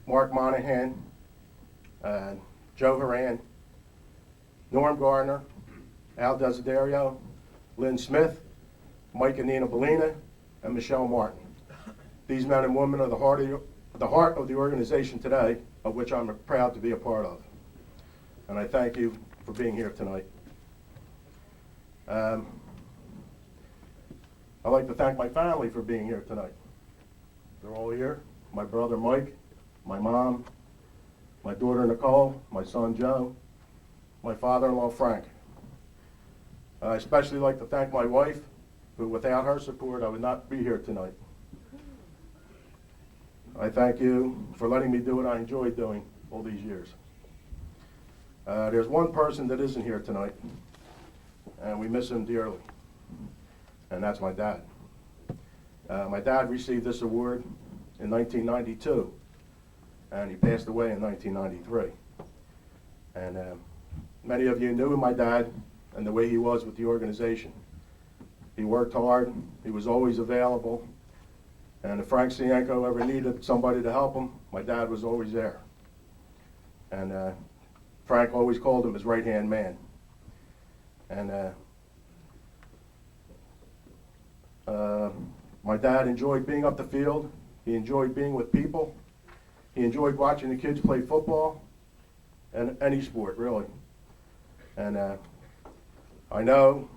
Mark Monahan, Joe Horan, Norm Gardner, Al Desiderio, Lynn Smith, Mike and Nina Bellina, and Michelle Martin. These men and women are the heart of the organization today, of which I'm proud to be a part of. And I thank you for being here tonight. I'd like to thank my family for being here tonight. They're all here. My brother Mike, my mom, my daughter Nicole, my son Joe, my father-in-law Frank. I especially like to thank my wife, who without her support I would not be here tonight. I thank you for letting me do what I enjoyed doing all these years. There's one person that isn't here tonight, and we miss him dearly, and that's my dad. My dad received this award in 1992, and he passed away in 1993. And many of you knew my dad and the way he was with the organization. He worked hard, he was always available, and if Frank Cienko ever needed somebody to help him, my dad was always there. And Frank always called him his right-hand man. And my dad enjoyed being up the field, he enjoyed being with people, he enjoyed watching the kids play football, and any sport, really. And I know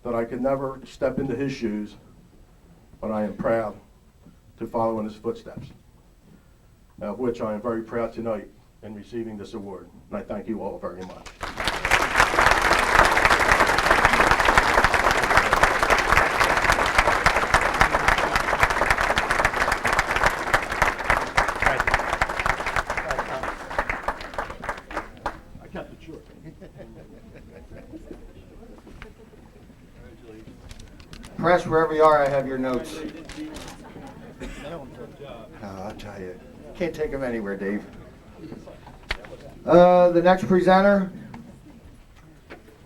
that I could never step into his shoes, but I am proud to follow in his footsteps, of which I am very proud tonight in receiving this award. And I thank you all very much. Press, wherever you are, I have your notes. I'll tell you. Can't take them anywhere, Dave. The next presenter,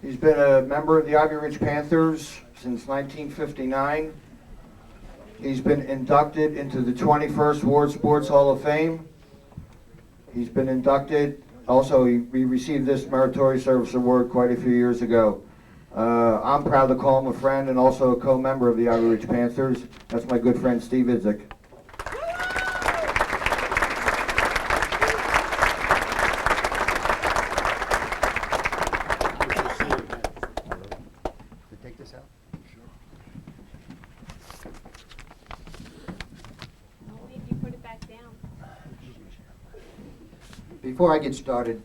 he's been a member of the Ivy Ridge Panthers since 1959. He's been inducted into the 21st Ward Sports Hall of Fame. He's been inducted, also he received this Meritorious Service Award quite a few years ago. I'm proud to call him a friend and also a co-member of the Ivy Ridge Panthers. That's my good friend Steve Idzik. Take this out? Sure. You put it back down. Before I get started,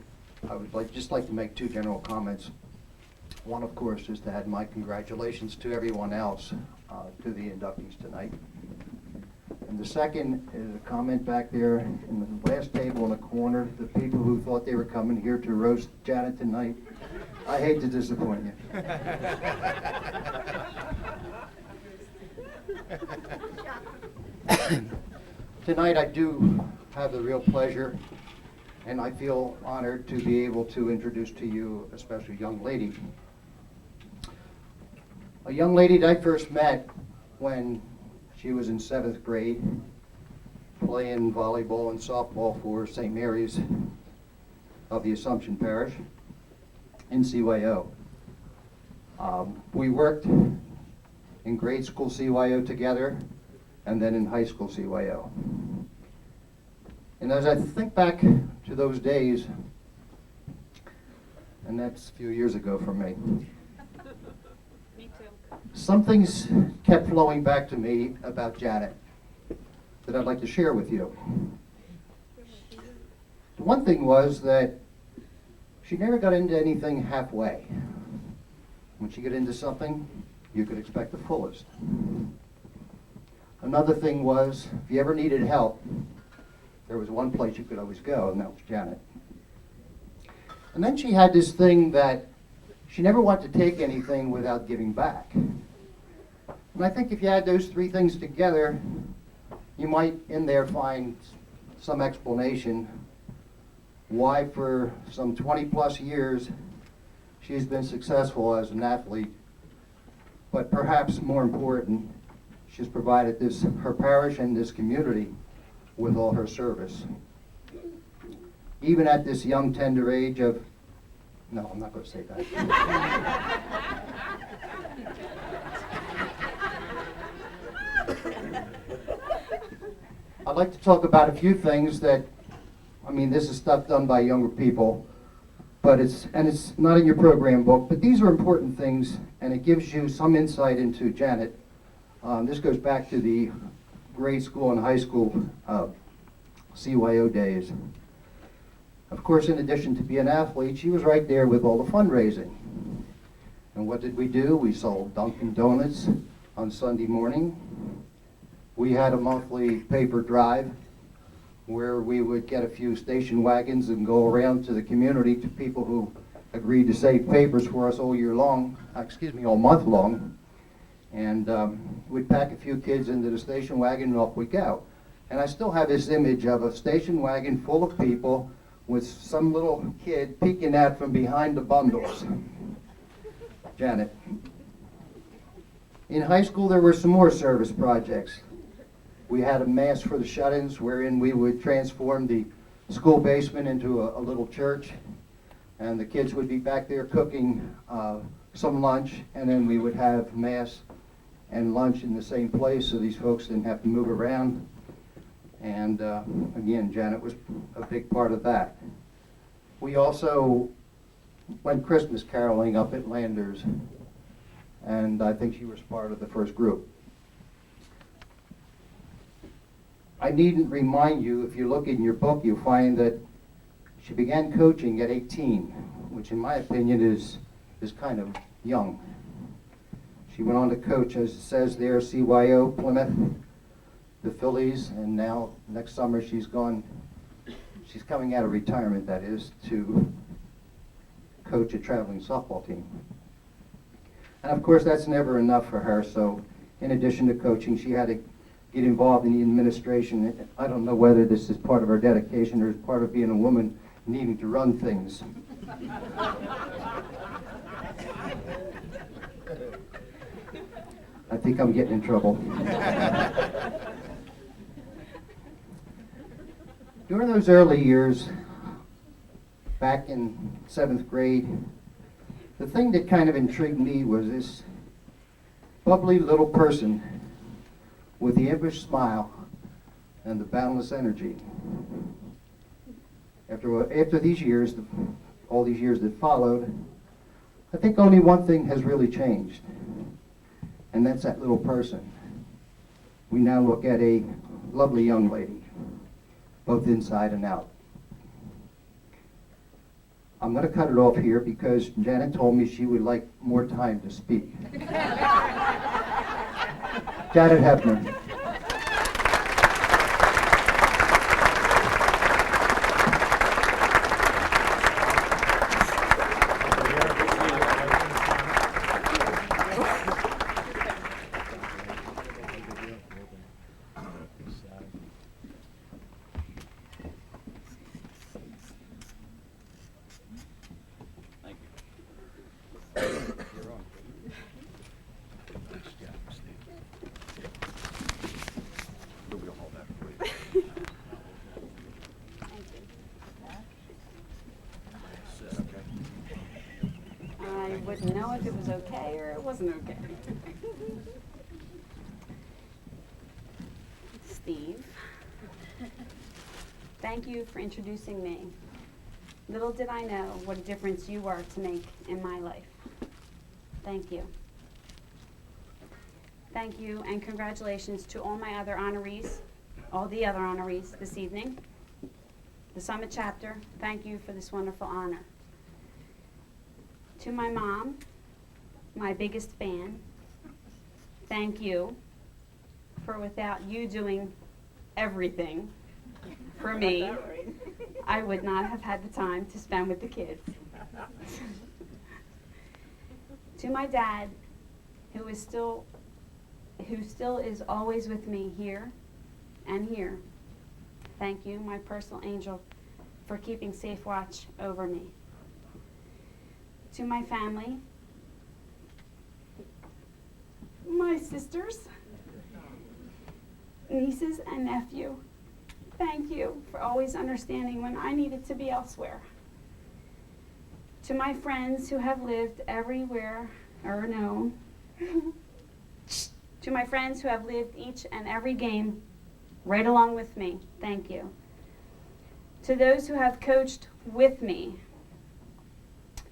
I would just like to make two general comments. One, of course, is to add my congratulations to everyone else, to the inductees tonight. And the second is a comment back there in the last table in the corner, the people who thought they were coming here to roast Janet tonight. I hate to disappoint you. Tonight I do have the real pleasure, and I feel honored to be able to introduce to you a special young lady. A young lady that I first met when she was in 7th grade, playing volleyball and softball for St. Mary's of the Assumption Parish in CYO. We worked in grade school CYO together and then in high school CYO. And as I think back to those days, and that's a few years ago for me, some things kept flowing back to me about Janet that I'd like to share with you. The one thing was that she never got into anything halfway. When she got into something, you could expect the fullest. Another thing was, if you ever needed help, there was one place you could always go, and that was Janet. And then she had this thing that she never wanted to take anything without giving back. And I think if you add those three things together, you might in there find some explanation why for some 20 plus years she's been successful as an athlete. But perhaps more important, she's provided her parish and this community with all her service. Even at this young, tender age of, no, I'm not going to say that. I'd like to talk about a few things that, I mean, this is stuff done by younger people, but it's not in your program book, but these are important things, and it gives you some insight into Janet. This goes back to the grade school and high school CYO days. Of course, in addition to being an athlete, she was right there with all the fundraising. And what did we do? We sold Dunkin' Donuts on Sunday morning. We had a monthly paper drive where we would get a few station wagons and go around to the community to people who agreed to save papers for us all year long, all month long. And we'd pack a few kids into the station wagon and off we go. And I still have this image of a station wagon full of people with some little kid peeking out from behind the bundles. Janet. In high school, there were some more service projects. We had a mass for the shut-ins wherein we would transform the school basement into a little church, and the kids would be back there cooking some lunch, and then we would have mass and lunch in the same place so these folks didn't have to move around. And again, Janet was a big part of that. We also went Christmas caroling up at Landers, and I think she was part of the first group. I needn't remind you, if you look in your book, you'll find that she began coaching at 18, which in my opinion is kind of young. She went on to coach, as it says there, CYO, Plymouth, the Phillies, and now next summer she's coming out of retirement, that is, to coach a traveling softball team. And of course that's never enough for her, so in addition to coaching, she had to get involved in the administration. I don't know whether this is part of her dedication or is part of being a woman needing to run things. I think I'm getting in trouble. During those early years, back in 7th grade, the thing that kind of intrigued me was this bubbly little person with the impish smile and the boundless energy. After these years, all these years that followed, I think only one thing has really changed, and that's that little person. We now look at a lovely young lady, both inside and out. I'm going to cut it off here because Janet told me she would like more time to speak. Janet Hefner. I wouldn't know if it was okay or it wasn't okay. Steve, thank you for introducing me. Little did I know what a difference you were to make in my life. Thank you. Thank you and congratulations to all my other honorees, all the other honorees this evening. The Summit Chapter, thank you for this wonderful honor. To my mom, my biggest fan, thank you for without you doing everything for me, I would not have had the time to spend with the kids. To my dad, who still is always with me here and here, thank you, my personal angel, for keeping safe watch over me. To my family, my sisters, nieces, and nephew, thank you for always understanding when I needed to be elsewhere. To my friends who have lived everywhere or known, to my friends who have lived each and every game right along with me, thank you. To those who have coached with me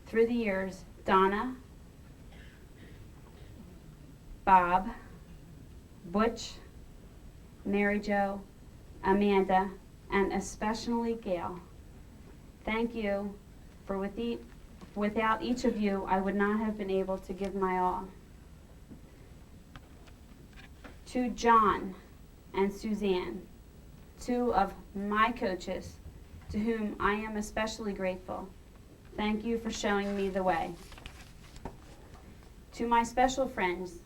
through the years, Donna, Bob, Butch, Mary Jo, Amanda, and especially Gail. Thank you, for without each of you, I would not have been able to give my all. To John and Suzanne, two of my coaches, to whom I am especially grateful. Thank you for showing me the way. To my special friends,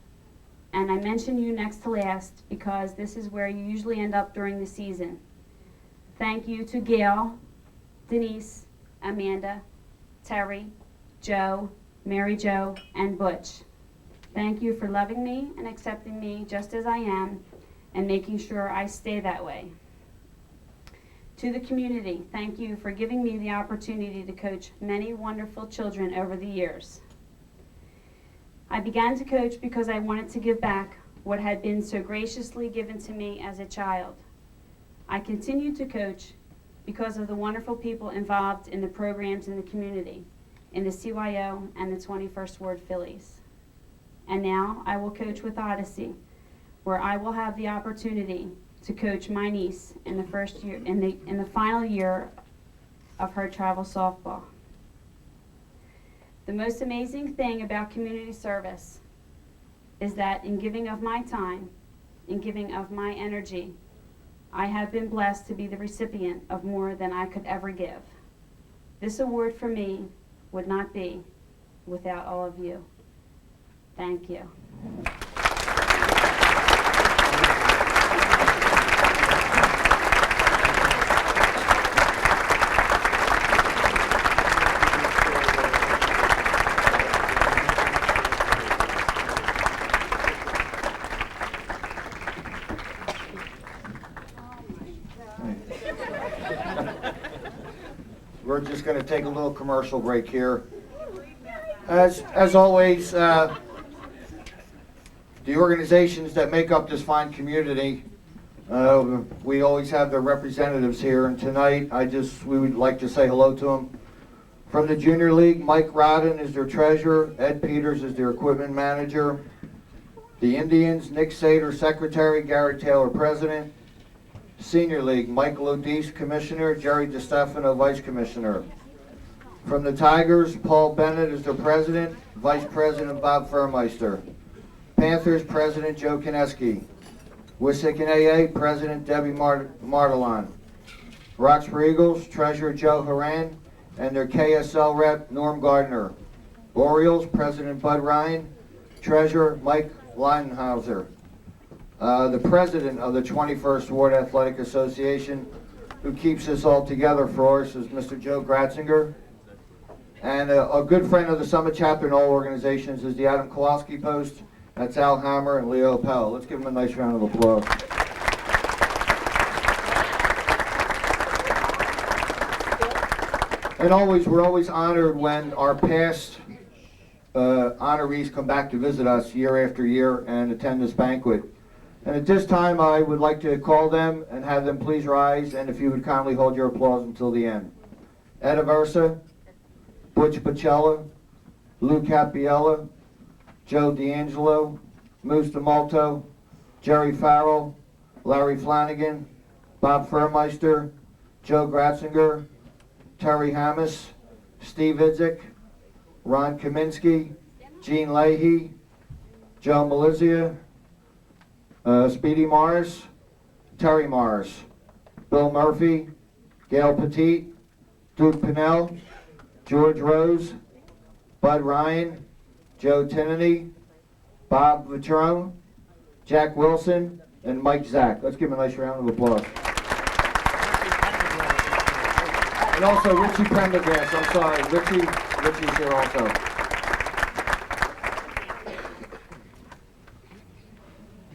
and I mention you next to last because this is where you usually end up during the season. Thank you to Gail, Denise, Amanda, Terry, Joe, Mary Jo, and Butch. Thank you for loving me and accepting me just as I am and making sure I stay that way. To the community, thank you for giving me the opportunity to coach many wonderful children over the years. I began to coach because I wanted to give back what had been so graciously given to me as a child. I continue to coach because of the wonderful people involved in the programs in the community, in the CYO and the 21st Ward Phillies. And now I will coach with Odyssey, where I will have the opportunity to coach my niece in the first year, in the final year of her travel softball. The most amazing thing about community service is that in giving of my time, in giving of my energy, I have been blessed to be the recipient of more than I could ever give. This award for me would not be without all of you. Thank you. We're just going to take a little commercial break here. As always, the organizations that make up this fine community, we always have their representatives here, and tonight we would like to say hello to them. From the Junior League, Mike Rodden is their treasurer, Ed Peters is their equipment manager. The Indians, Nick Sater, secretary, Gary Taylor, president. Senior League, Michael O'Deese, commissioner, Jerry DiStefano, vice commissioner. From the Tigers, Paul Bennett is their president, vice president Bob Furmeister. Panthers, president Joe Kineski. Wissahickon AA, president Debbie Martelon. Roxborough Eagles, treasurer Joe Horan, and their KSL rep Norm Gardner. Orioles, president Bud Ryan, treasurer Mike Leinhauser. The president of the 21st Ward Athletic Association, who keeps this all together for us, is Mr. Joe Gratzinger. And a good friend of the Summit Chapter and all organizations is the Adam Kowalski Post. That's Al Hammer and Leo Pell. Let's give them a nice round of applause. And we're always honored when our past honorees come back to visit us year after year and attend this banquet. And at this time, I would like to call them and have them please rise, and if you would kindly hold your applause until the end. Ed Aversa, Butch Pacella, Lou Capiella, Joe D'Angelo, Moose DeMalto, Jerry Farrell, Larry Flanagan, Bob Furmeister, Joe Gratzinger, Terry Hammis, Steve Idzik, Ron Kaminsky, Gene Leahy, Joe Malizia, Speedy Morris, Terry Morris, Bill Murphy, Gail Petit, Duke Pinnell, George Rose, Bud Ryan, Joe Tinnany, Bob Vitrone, Jack Wilson, and Mike Zack. Let's give him a nice round of applause. And also Richie Prendergast, I'm sorry, Richie's here also.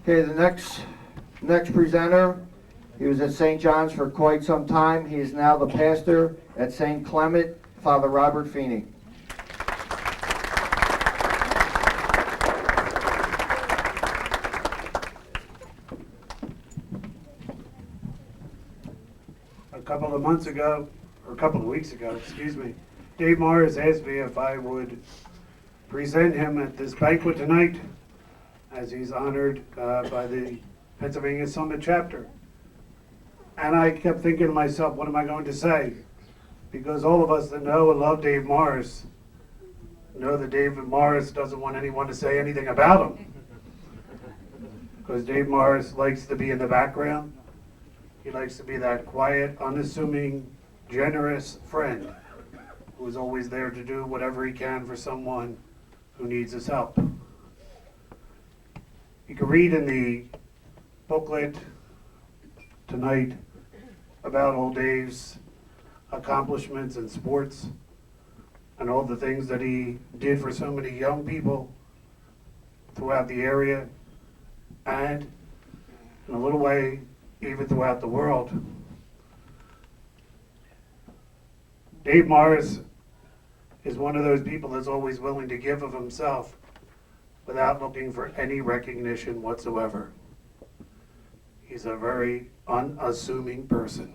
Okay, the next presenter, he was at St. John's for quite some time. He is now the pastor at St. Clement, Father Robert Feeney. A couple of weeks ago, excuse me, Dave Morris asked me if I would present him at this banquet tonight, as he's honored by the Pennsylvania Summit chapter. And I kept thinking to myself, what am I going to say? Because all of us that know and love Dave Morris know that David Morris doesn't want anyone to say anything about him. Because Dave Morris likes to be in the background. He likes to be that quiet, unassuming, generous friend who is always there to do whatever he can for someone who needs his help. You can read in the booklet tonight about old Dave's accomplishments in sports and all the things that he did for so many young people throughout the area and, in a little way, even throughout the world. Dave Morris is one of those people that's always willing to give of himself without looking for any recognition whatsoever. He's a very unassuming person.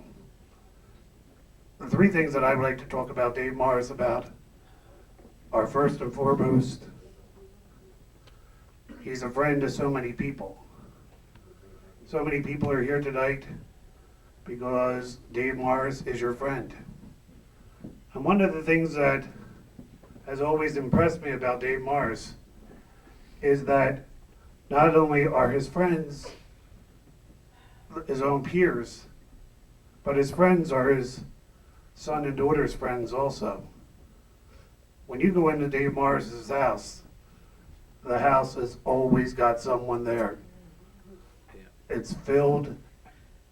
The three things that I would like to talk about Dave Morris about are, first and foremost, he's a friend to so many people. So many people are here tonight because Dave Morris is your friend. And one of the things that has always impressed me about Dave Morris is that not only are his friends his own peers, but his friends are his son and daughter's friends also. When you go into Dave Morris's house, the house has always got someone there. It's filled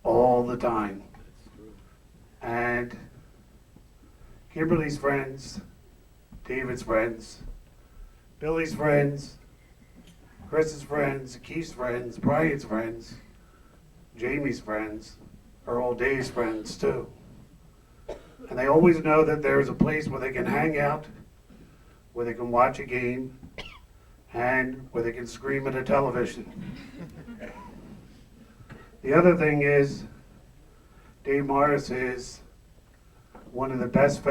all the time. And Kimberly's friends, David's friends, Billy's friends, Chris's friends, Keith's friends, Brian's friends, Jamie's friends are all Dave's friends too. And they always know that there's a place where they can hang out, where they can watch a game, and where they can scream at a television. The other thing is, Dave Morris is one of the best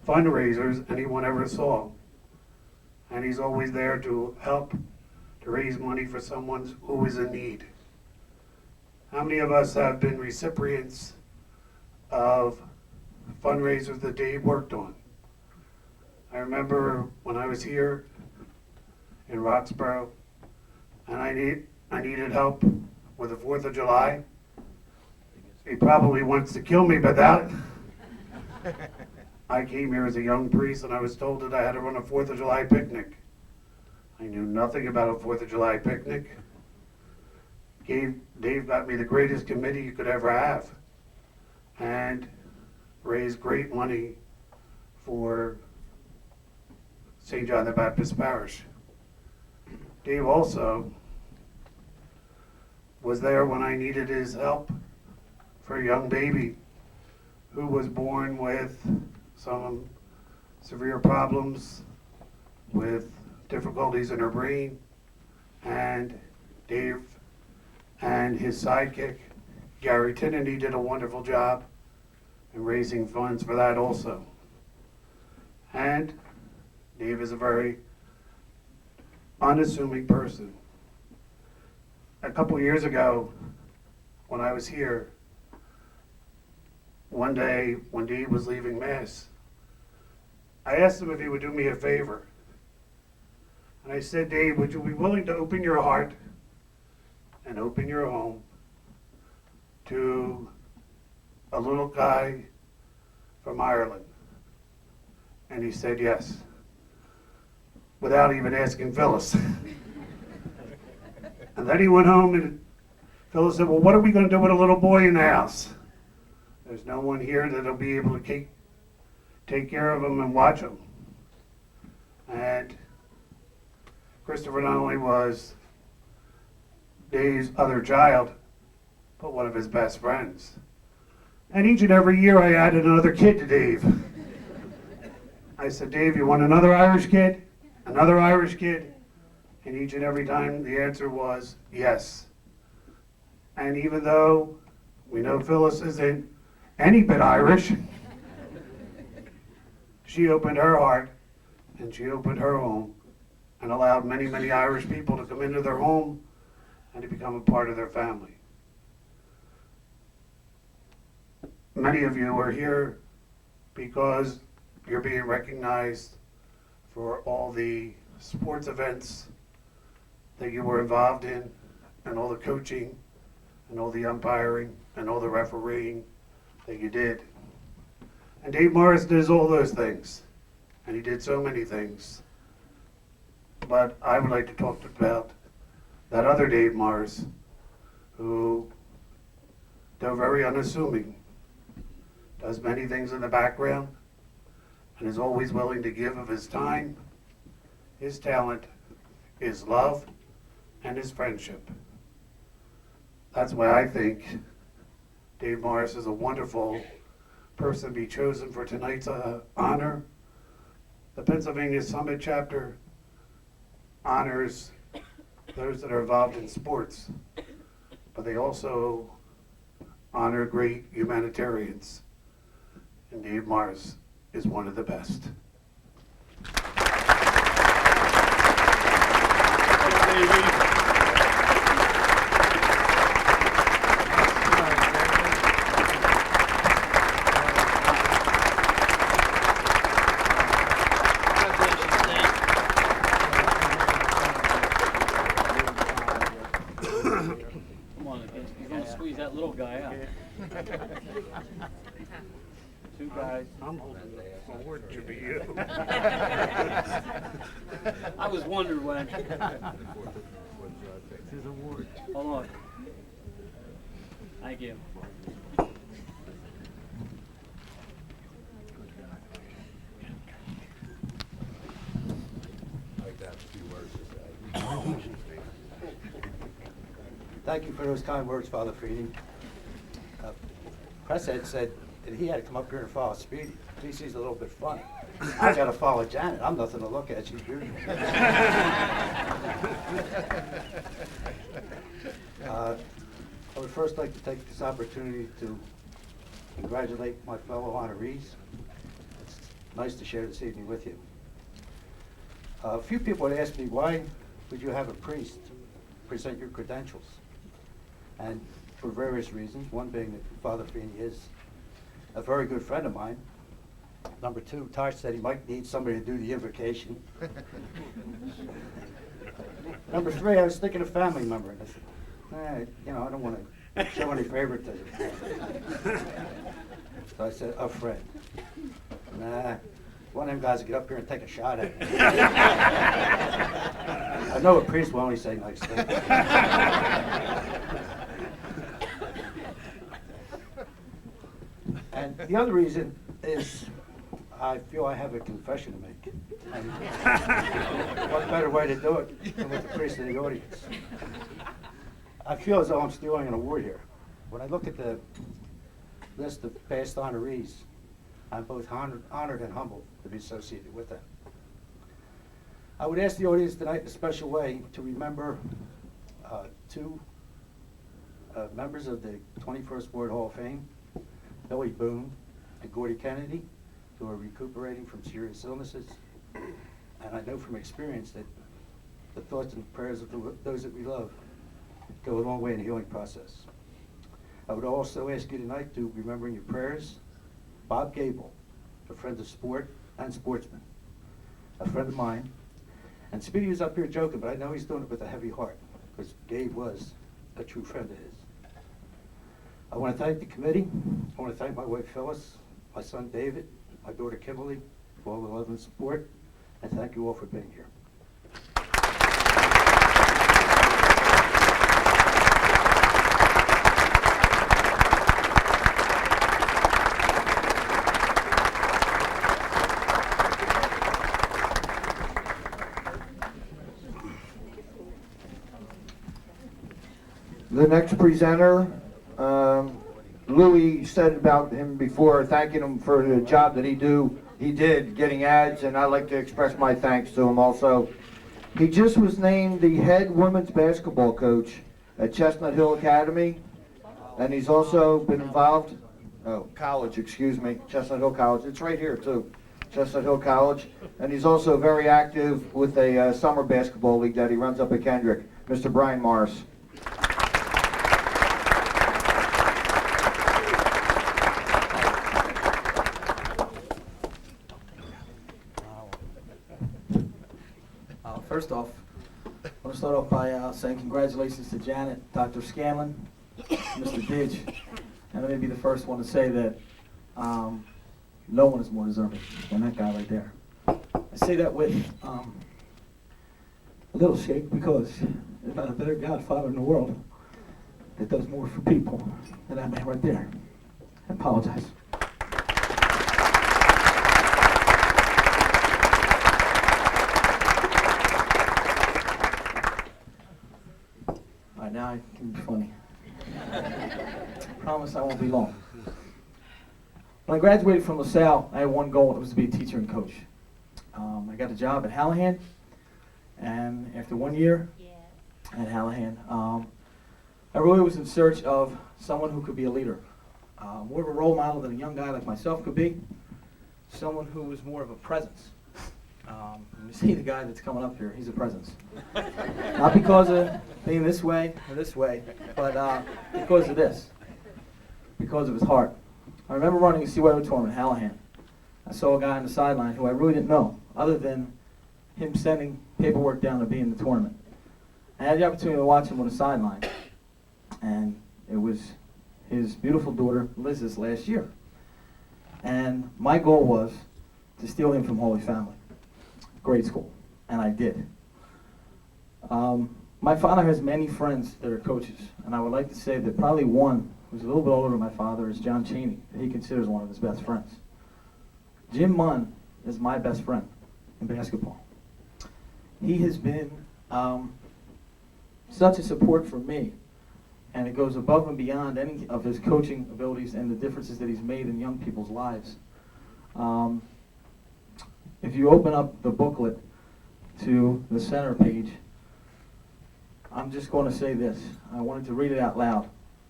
fundraisers anyone ever saw. And he's always there to help to raise money for someone who is in need. How many of us have been recipients of fundraisers that Dave worked on? I remember when I was here in Roxborough and I needed help with the 4th of July. He probably wants to kill me, but I came here as a young priest and I was told that I had to run a 4th of July picnic. I knew nothing about a 4th of July picnic. Dave got me the greatest committee you could ever have and raised great money for St. John the Baptist Parish. Dave also was there when I needed his help for a young baby who was born with some severe problems with difficulties in her brain, and Dave and his sidekick, Gary Tinnany, did a wonderful job in raising funds for that also. And Dave is a very unassuming person. A couple years ago, when I was here, one day when Dave was leaving Mass, I asked him if he would do me a favor. And I said, Dave, would you be willing to open your heart and open your home to a little guy from Ireland? And he said yes, without even asking Phyllis. And then he went home and Phyllis said, well, what are we going to do with a little boy in the house? There's no one here that'll be able to take care of him and watch him. And Christopher not only was Dave's other child, but one of his best friends. And each and every year I added another kid to Dave. I said, Dave, you want another Irish kid? Another Irish kid? And each and every time the answer was yes. And even though we know Phyllis isn't any bit Irish, she opened her heart and she opened her home and allowed many, many Irish people to come into their home and to become a part of their family. Many of you are here because you're being recognized for all the sports events that you were involved in and all the coaching and all the umpiring and all the refereeing that you did. And Dave Morris does all those things, and he did so many things. But I would like to talk about that other Dave Morris, who, though very unassuming, does many things in the background, and is always willing to give of his time, his talent, his love, and his friendship. That's why I think Dave Morris is a wonderful person to be chosen for tonight's honor. The Pennsylvania Summit chapter honors those that are involved in sports, but they also honor great humanitarians, and Dave Morris is one of the best. Squeeze that little guy out. Two guys. I'm holding the award to be you. I was wondering when. His award. Hold on. Thank you. Thank you for those kind words, Father Feeney. Presshead said that he had to come up here and follow Speedy. DC's a little bit funny. I got to follow Janet. I'm nothing to look at. She's beautiful. I would first like to take this opportunity to congratulate my fellow honorees. It's nice to share this evening with you. A few people had asked me, why would you have a priest present your credentials? And for various reasons, one being that Father Feeney is a very good friend of mine. Number two, Tosh said he might need somebody to do the invocation. Number three, I was thinking of family member. And I said, I don't want to show any favoritism. So I said, a friend. Nah, one of them guys will get up here and take a shot at me. I know a priest will only say nice things. And the other reason is I feel I have a confession to make. And what better way to do it than with the priest in the audience? I feel as though I'm stealing an award here. When I look at the list of past honorees, I'm both honored and humbled to be associated with them. I would ask the audience tonight in a special way to remember two members of the 21st Ward Hall of Fame, Billy Boone and Gordy Kennedy, who are recuperating from serious illnesses. And I know from experience that the thoughts and prayers of those that we love go a long way in the healing process. I would also ask you tonight to remember in your prayers Bob Gable, a friend of sport and sportsman, a friend of mine. And Speedy was up here joking, but I know he's doing it with a heavy heart, because Gabe was a true friend of his. I want to thank the committee. I want to thank my wife Phyllis, my son David, my daughter Kimberly, for all the love and support, and thank you all for being here. The next presenter, Louis said about him before, thanking him for the job that he did getting ads, and I'd like to express my thanks to him also. He just was named the head women's basketball coach at Chestnut Hill Academy, and he's also been involved, Chestnut Hill College. It's right here too, Chestnut Hill College, and he's also very active with a summer basketball league that he runs up at Kendrick. Mr. Brian Morris. First off, I want to start off by saying congratulations to Janet, Dr. Scanlon. Mr. Ditch. And let me be the first one to say that no one is more deserving than that guy right there. I say that with a little shake because there's not a better godfather in the world that does more for people than that man right there. I apologize. All right, now I can be funny. Promise I won't be long. When I graduated from LaSalle, I had one goal, and it was to be a teacher and coach. I got a job at Hallahan, and after 1 year at Hallahan, I really was in search of someone who could be a leader, more of a role model than a young guy like myself could be, someone who was more of a presence. You see the guy that's coming up here, he's a presence. Not because of being this way or this way, but because of this, because of his heart. I remember running a CYO tournament in Hallahan. I saw a guy on the sideline who I really didn't know, other than him sending paperwork down to be in the tournament. I had the opportunity to watch him on the sideline, and it was his beautiful daughter, Liz's, last year. And my goal was to steal him from Holy Family, grade school, and I did. My father has many friends that are coaches, and I would like to say that probably one who's a little bit older than my father is John Cheney, that he considers one of his best friends. Jim Munn is my best friend in basketball. He has been such a support for me, and it goes above and beyond any of his coaching abilities and the differences that he's made in young people's lives. If you open up the booklet to the center page, I'm just going to say this. I wanted to read it out loud,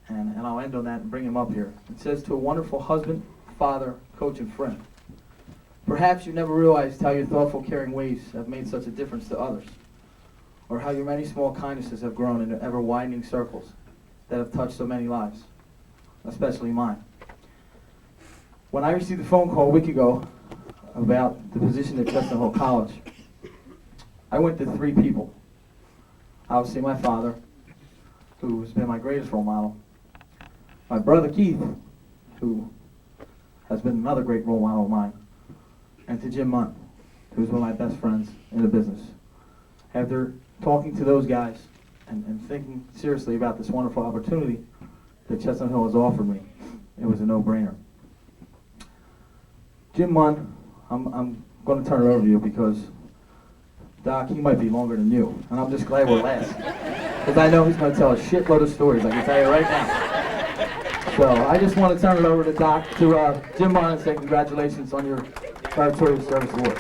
and I'll end on that and bring him up here. It says, "To a wonderful husband, father, coach, and friend. Perhaps you never realized how your thoughtful, caring ways have made such a difference to others, or how your many small kindnesses have grown into ever-widening circles that have touched so many lives, especially mine. When I received a phone call a week ago about the position at Chestnut Hill College, I went to 3 people. Obviously my father, who has been my greatest role model, my brother Keith, who has been another great role model of mine, and to Jim Munn, who's one of my best friends in the business. After talking to those guys and thinking seriously about this wonderful opportunity that Chestnut Hill has offered me, it was a no-brainer. Jim Munn, I'm going to turn it over to you because, Doc, he might be longer than you, and I'm just glad we're last. Because I know he's going to tell a shitload of stories, I can tell you right now. So I just want to turn it over to Doc, to Jim Munn, and say congratulations on your Meritorious Service Award.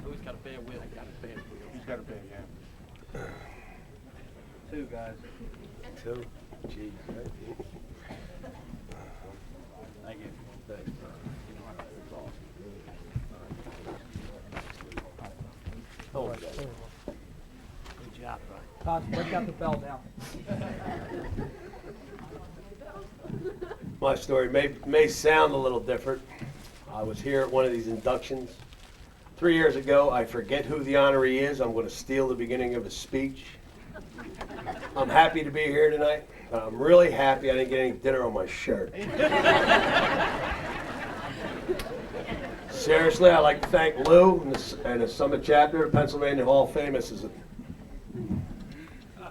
Who's got a bad wheel? I got a bad wheel. He's got a bad, yeah. 2 guys. 2? Jeez. Thank you. Oh, good job, bro. Todd, break out the bell now. My story may sound a little different. I was here at one of these inductions 3 years ago. I forget who the honoree is. I'm going to steal the beginning of his speech. I'm happy to be here tonight. I'm really happy I didn't get any dinner on my shirt. Seriously, I'd like to thank Lou and the Summit Chapter of Pennsylvania Hall of Fame. This is a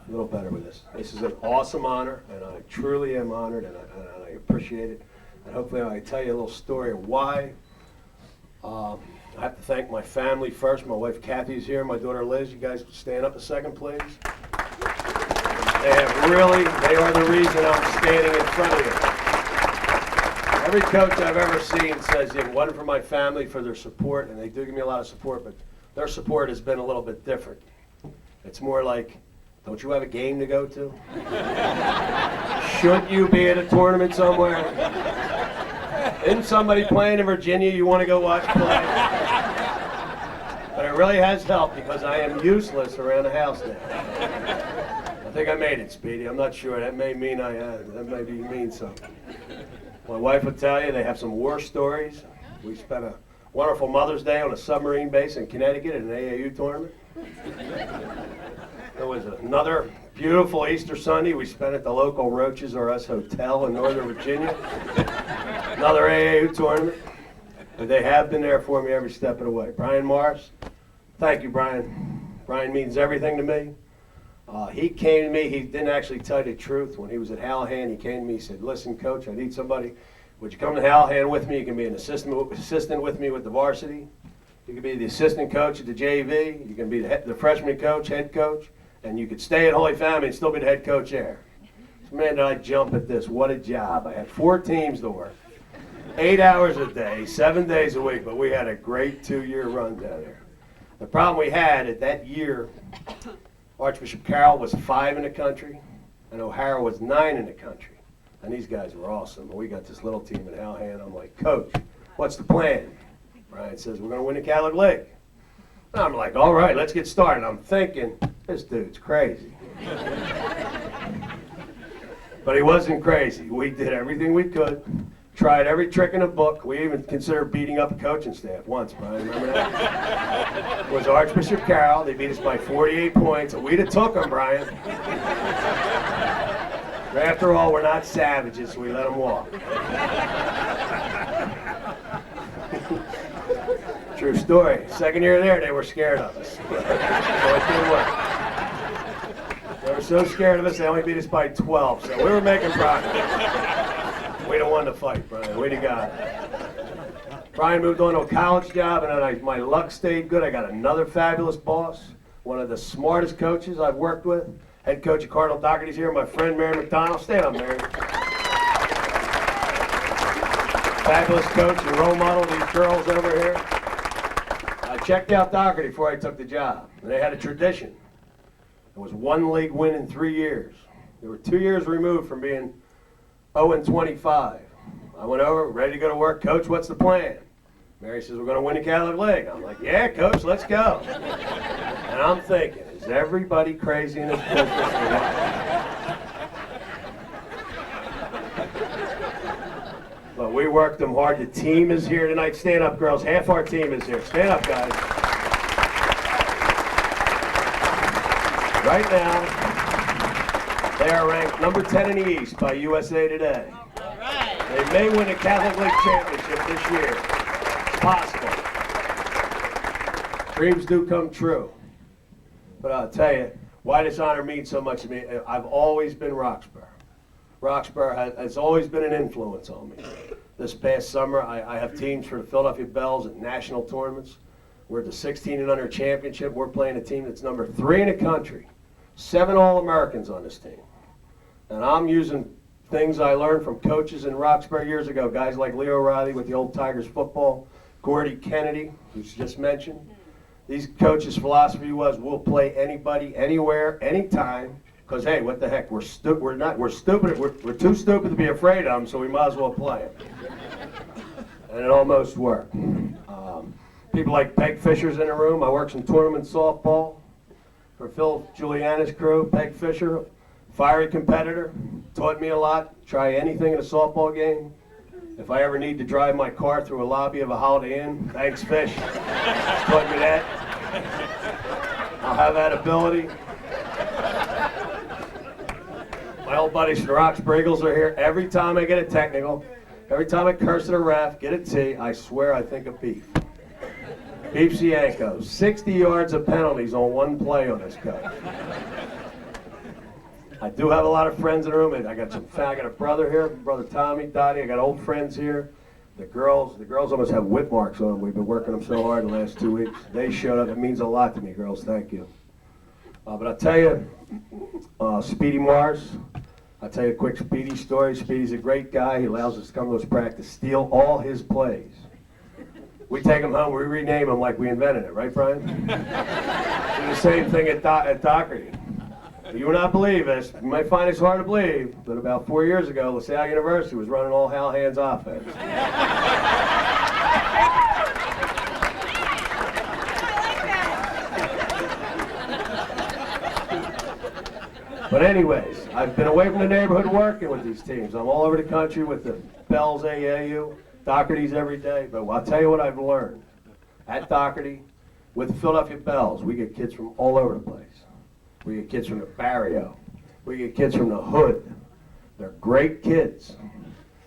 little better with this. This is an awesome honor, and I truly am honored, and I appreciate it. And hopefully I can tell you a little story of why. I have to thank my family first. My wife Kathy's here, my daughter Liz. You guys stand up a second, please. They are the reason I'm standing in front of you. Every coach I've ever seen says it wasn't for my family, for their support, and they do give me a lot of support, but their support has been a little bit different. It's more like, don't you have a game to go to? Shouldn't you be at a tournament somewhere? Isn't somebody playing in Virginia you want to go watch play? But it really has helped because I am useless around the house now. I think I made it, Speedy. I'm not sure. That may mean that may mean something. My wife would tell you they have some war stories. We spent a wonderful Mother's Day on a submarine base in Connecticut at an AAU tournament. There was another beautiful Easter Sunday we spent at the local Roaches R Us Hotel in Northern Virginia. Another AAU tournament. But they have been there for me every step of the way. Brian Morris, thank you, Brian. Brian means everything to me. He came to me, he didn't actually tell you the truth. When he was at Hallahan, he came to me, he said, listen, Coach, I need somebody. Would you come to Hallahan with me? You can be an assistant with me with the varsity. You can be the assistant coach at the JV. You can be the freshman coach, head coach. And you could stay at Holy Family and still be the head coach there. So, man, did I jump at this. What a job. I had 4 teams to work. 8 hours a day, 7 days a week, but we had a great 2-year run down there. The problem we had at that year, Archbishop Carroll was 5 in the country, and O'Hara was 9 in the country. And these guys were awesome. We got this little team in Hallahan. I'm like, Coach, what's the plan? Brian says, we're going to win the Catholic League. And I'm like, all right, let's get started. I'm thinking, this dude's crazy. But he wasn't crazy. We did everything we could. Tried every trick in the book. We even considered beating up a coaching staff once, Brian. Remember that? It was Archbishop Carroll. They beat us by 48 points, and we'd have took them, Brian. But after all, we're not savages, so we let them walk. True story. Second year there, they were scared of us. So it didn't work. They were so scared of us, they only beat us by 12, so we were making progress. Way to win the fight, Brian. Way to God. Brian moved on to a college job, and then my luck stayed good. I got another fabulous boss, one of the smartest coaches I've worked with. Head coach of Cardinal Doherty's here, my friend Mary McDonald. Stand up, Mary. Fabulous coach and role model of these girls over here. I checked out Doherty before I took the job, and they had a tradition. It was 1 league win in 3 years. They were 2 years removed from being 0-25. I went over, ready to go to work. Coach, what's the plan? Mary says, we're going to win the Catholic League. I'm like, yeah, Coach, let's go. And I'm thinking, is everybody crazy in this business or what? But we worked them hard. The team is here tonight. Stand up, girls. Half our team is here. Stand up, guys. Right now, they are ranked number 10 in the East by USA Today. All right. They may win a Catholic League championship this year. It's possible. Dreams do come true. But I'll tell you, why this honor means so much to me, I've always been Roxborough. Roxborough has always been an influence on me. This past summer, I have teams for the Philadelphia Bells at national tournaments. We're at the 16 and under championship. We're playing a team that's number 3 in the country. 7 All-Americans on this team. And I'm using things I learned from coaches in Roxborough years ago, guys like Leo Riley with the old Tigers football, Gordy Kennedy, who's just mentioned. These coaches' philosophy was, we'll play anybody, anywhere, anytime, because, hey, what the heck, we're too stupid to be afraid of them, so we might as well play them. And it almost worked. People like Peg Fisher's in the room. I worked some tournament softball for Phil Giuliana's crew. Peg Fisher, fiery competitor, taught me a lot. Try anything in a softball game. If I ever need to drive my car through a lobby of a Holiday Inn, thanks, Fish. Taught me that. I'll have that ability. My old buddies from the Roxborough Eagles are here. Every time I get a technical, every time I curse at a ref, get a T, I swear I think of beef. Beef Sianco, 60 yards of penalties on 1 play on this coach. I do have a lot of friends in the room. I got a brother here, brother Tommy, Dottie. I got old friends here. The girls almost have whip marks on them. We've been working them so hard the last 2 weeks. They showed up. It means a lot to me, girls. Thank you. But I'll tell you, Speedy Mars, I'll tell you a quick Speedy story. Speedy's a great guy. He allows us to come to his practice, steal all his plays. We take him home, we rename him like we invented it, right, Brian? Do the same thing at Doherty. You will not believe this. You might find this hard to believe, but about 4 years ago, LaSalle University was running all Hallahan's offense. But anyways, I've been away from the neighborhood working with these teams. I'm all over the country with the Bells AAU, Doherty's every day. But I'll tell you what I've learned. At Doherty, with the Philadelphia Bells, we get kids from all over the place. We get kids from the barrio. We get kids from the hood. They're great kids.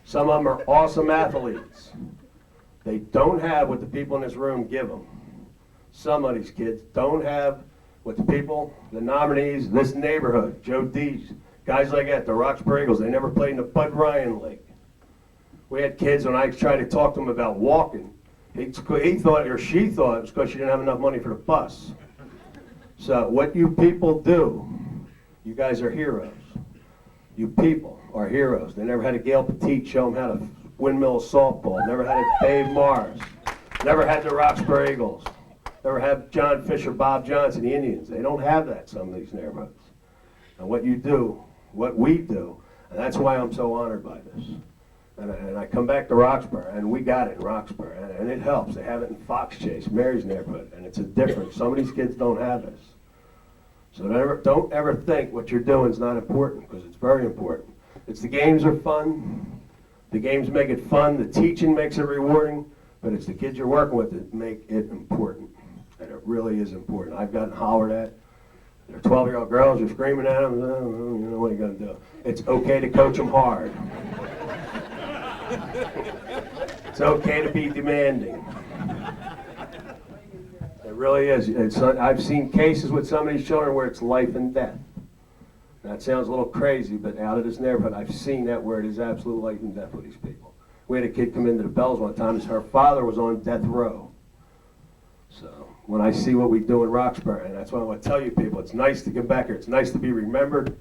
Some of them are awesome athletes. They don't have what the people in this room give them. Some of these kids don't have what the people, the nominees, this neighborhood, Joe Dees, guys like that, the Roxborough Eagles, they never played in the Bud Ryan League. We had kids, when I tried to talk to them about walking, he thought, or she thought, it was because she didn't have enough money for the bus. So what you people do, you guys are heroes. You people are heroes. They never had a Gail Petit show them how to windmill softball. Never had a Dave Mars. Never had the Roxborough Eagles. Never had John Fisher, Bob Johnson, the Indians. They don't have that, some of these neighborhoods. And what you do, what we do, and that's why I'm so honored by this. And I come back to Roxborough, and we got it in Roxborough, and it helps. They have it in Fox Chase, Mary's neighborhood, and it's a difference. Some of these kids don't have this. So don't ever think what you're doing is not important, because it's very important. The games are fun. The games make it fun. The teaching makes it rewarding, but it's the kids you're working with that make it important. And it really is important. I've gotten hollered at. They're 12-year-old girls, you're screaming at them, you know, what are you going to do? It's okay to coach them hard. It's okay to be demanding. It really is. I've seen cases with some of these children where it's life and death. That sounds a little crazy, but out of this neighborhood, I've seen that where it is absolute life and death with these people. We had a kid come into the Bells one time, her father was on death row. So when I see what we do in Roxborough, and that's what I want to tell you people, it's nice to get back here. It's nice to be remembered.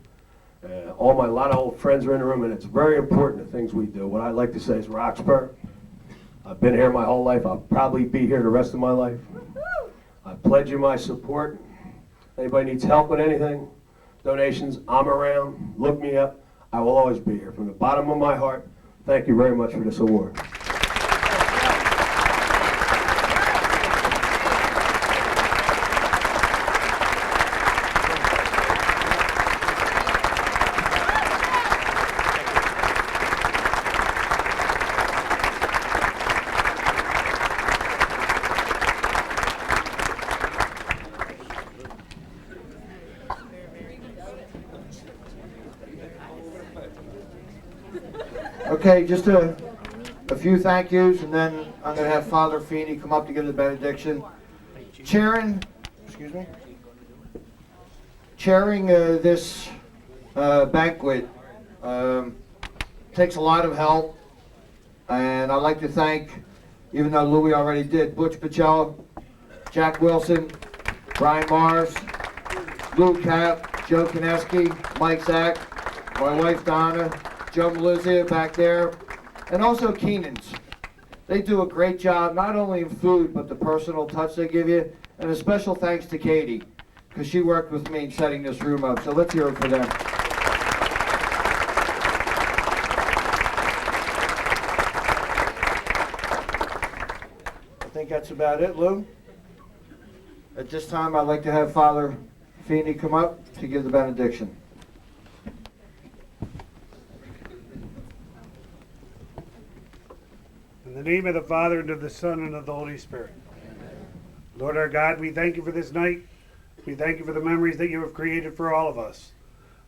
A lot of old friends are in the room, and it's very important, the things we do. What I like to say is Roxborough, I've been here my whole life. I'll probably be here the rest of my life. I pledge you my support. Anybody needs help with anything, donations, I'm around. Look me up. I will always be here. From the bottom of my heart, thank you very much for this award. Okay, just a few thank yous, and then I'm going to have Father Feeney come up to give the benediction. Chairing this banquet takes a lot of help, and I'd like to thank, even though Louis already did, Butch Pacello, Jack Wilson, Brian Mars, Lou Cap, Joe Kineski, Mike Zach, my wife Donna, Joe Melizia back there, and also Keenan's. They do a great job, not only in food, but the personal touch they give you. And a special thanks to Katie, because she worked with me in setting this room up. So let's hear it for them. I think that's about it, Lou. At this time, I'd like to have Father Feeney come up to give the benediction. In the name of the Father, and of the Son, and of the Holy Spirit. Lord our God, we thank you for this night. We thank you for the memories that you have created for all of us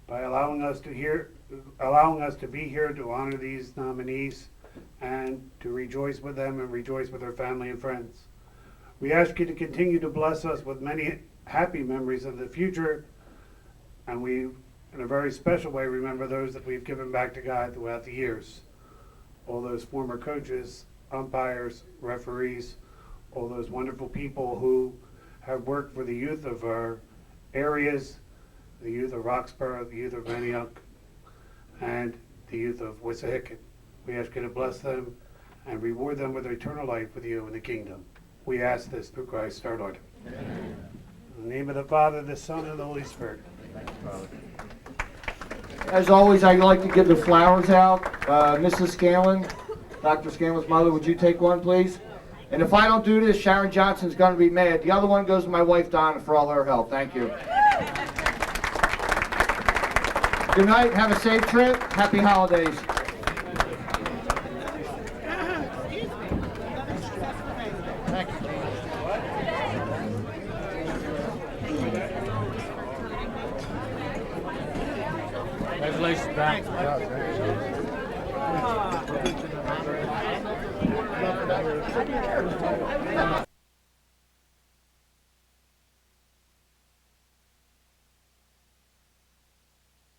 by allowing us to be here to honor these nominees and to rejoice with them and rejoice with their family and friends. We ask you to continue to bless us with many happy memories of the future, and we, in a very special way, remember those that we've given back to God throughout the years. All those former coaches, umpires, referees, all those wonderful people who have worked for the youth of our areas, the youth of Roxborough, the youth of Antioch, and the youth of Wissahickon. We ask you to bless them and reward them with eternal life with you in the kingdom. We ask this through Christ our Lord. Amen. In the name of the Father, the Son, and the Holy Spirit. Thank you, Father. As always, I'd like to give the flowers out. Mrs. Scanlon, Dr. Scanlon's mother, would you take one, please? And if I don't do this, Sharon Johnson's going to be mad. The other one goes to my wife, Donna, for all her help. Thank you. Good night. Have a safe trip. Happy holidays. Congratulations, back.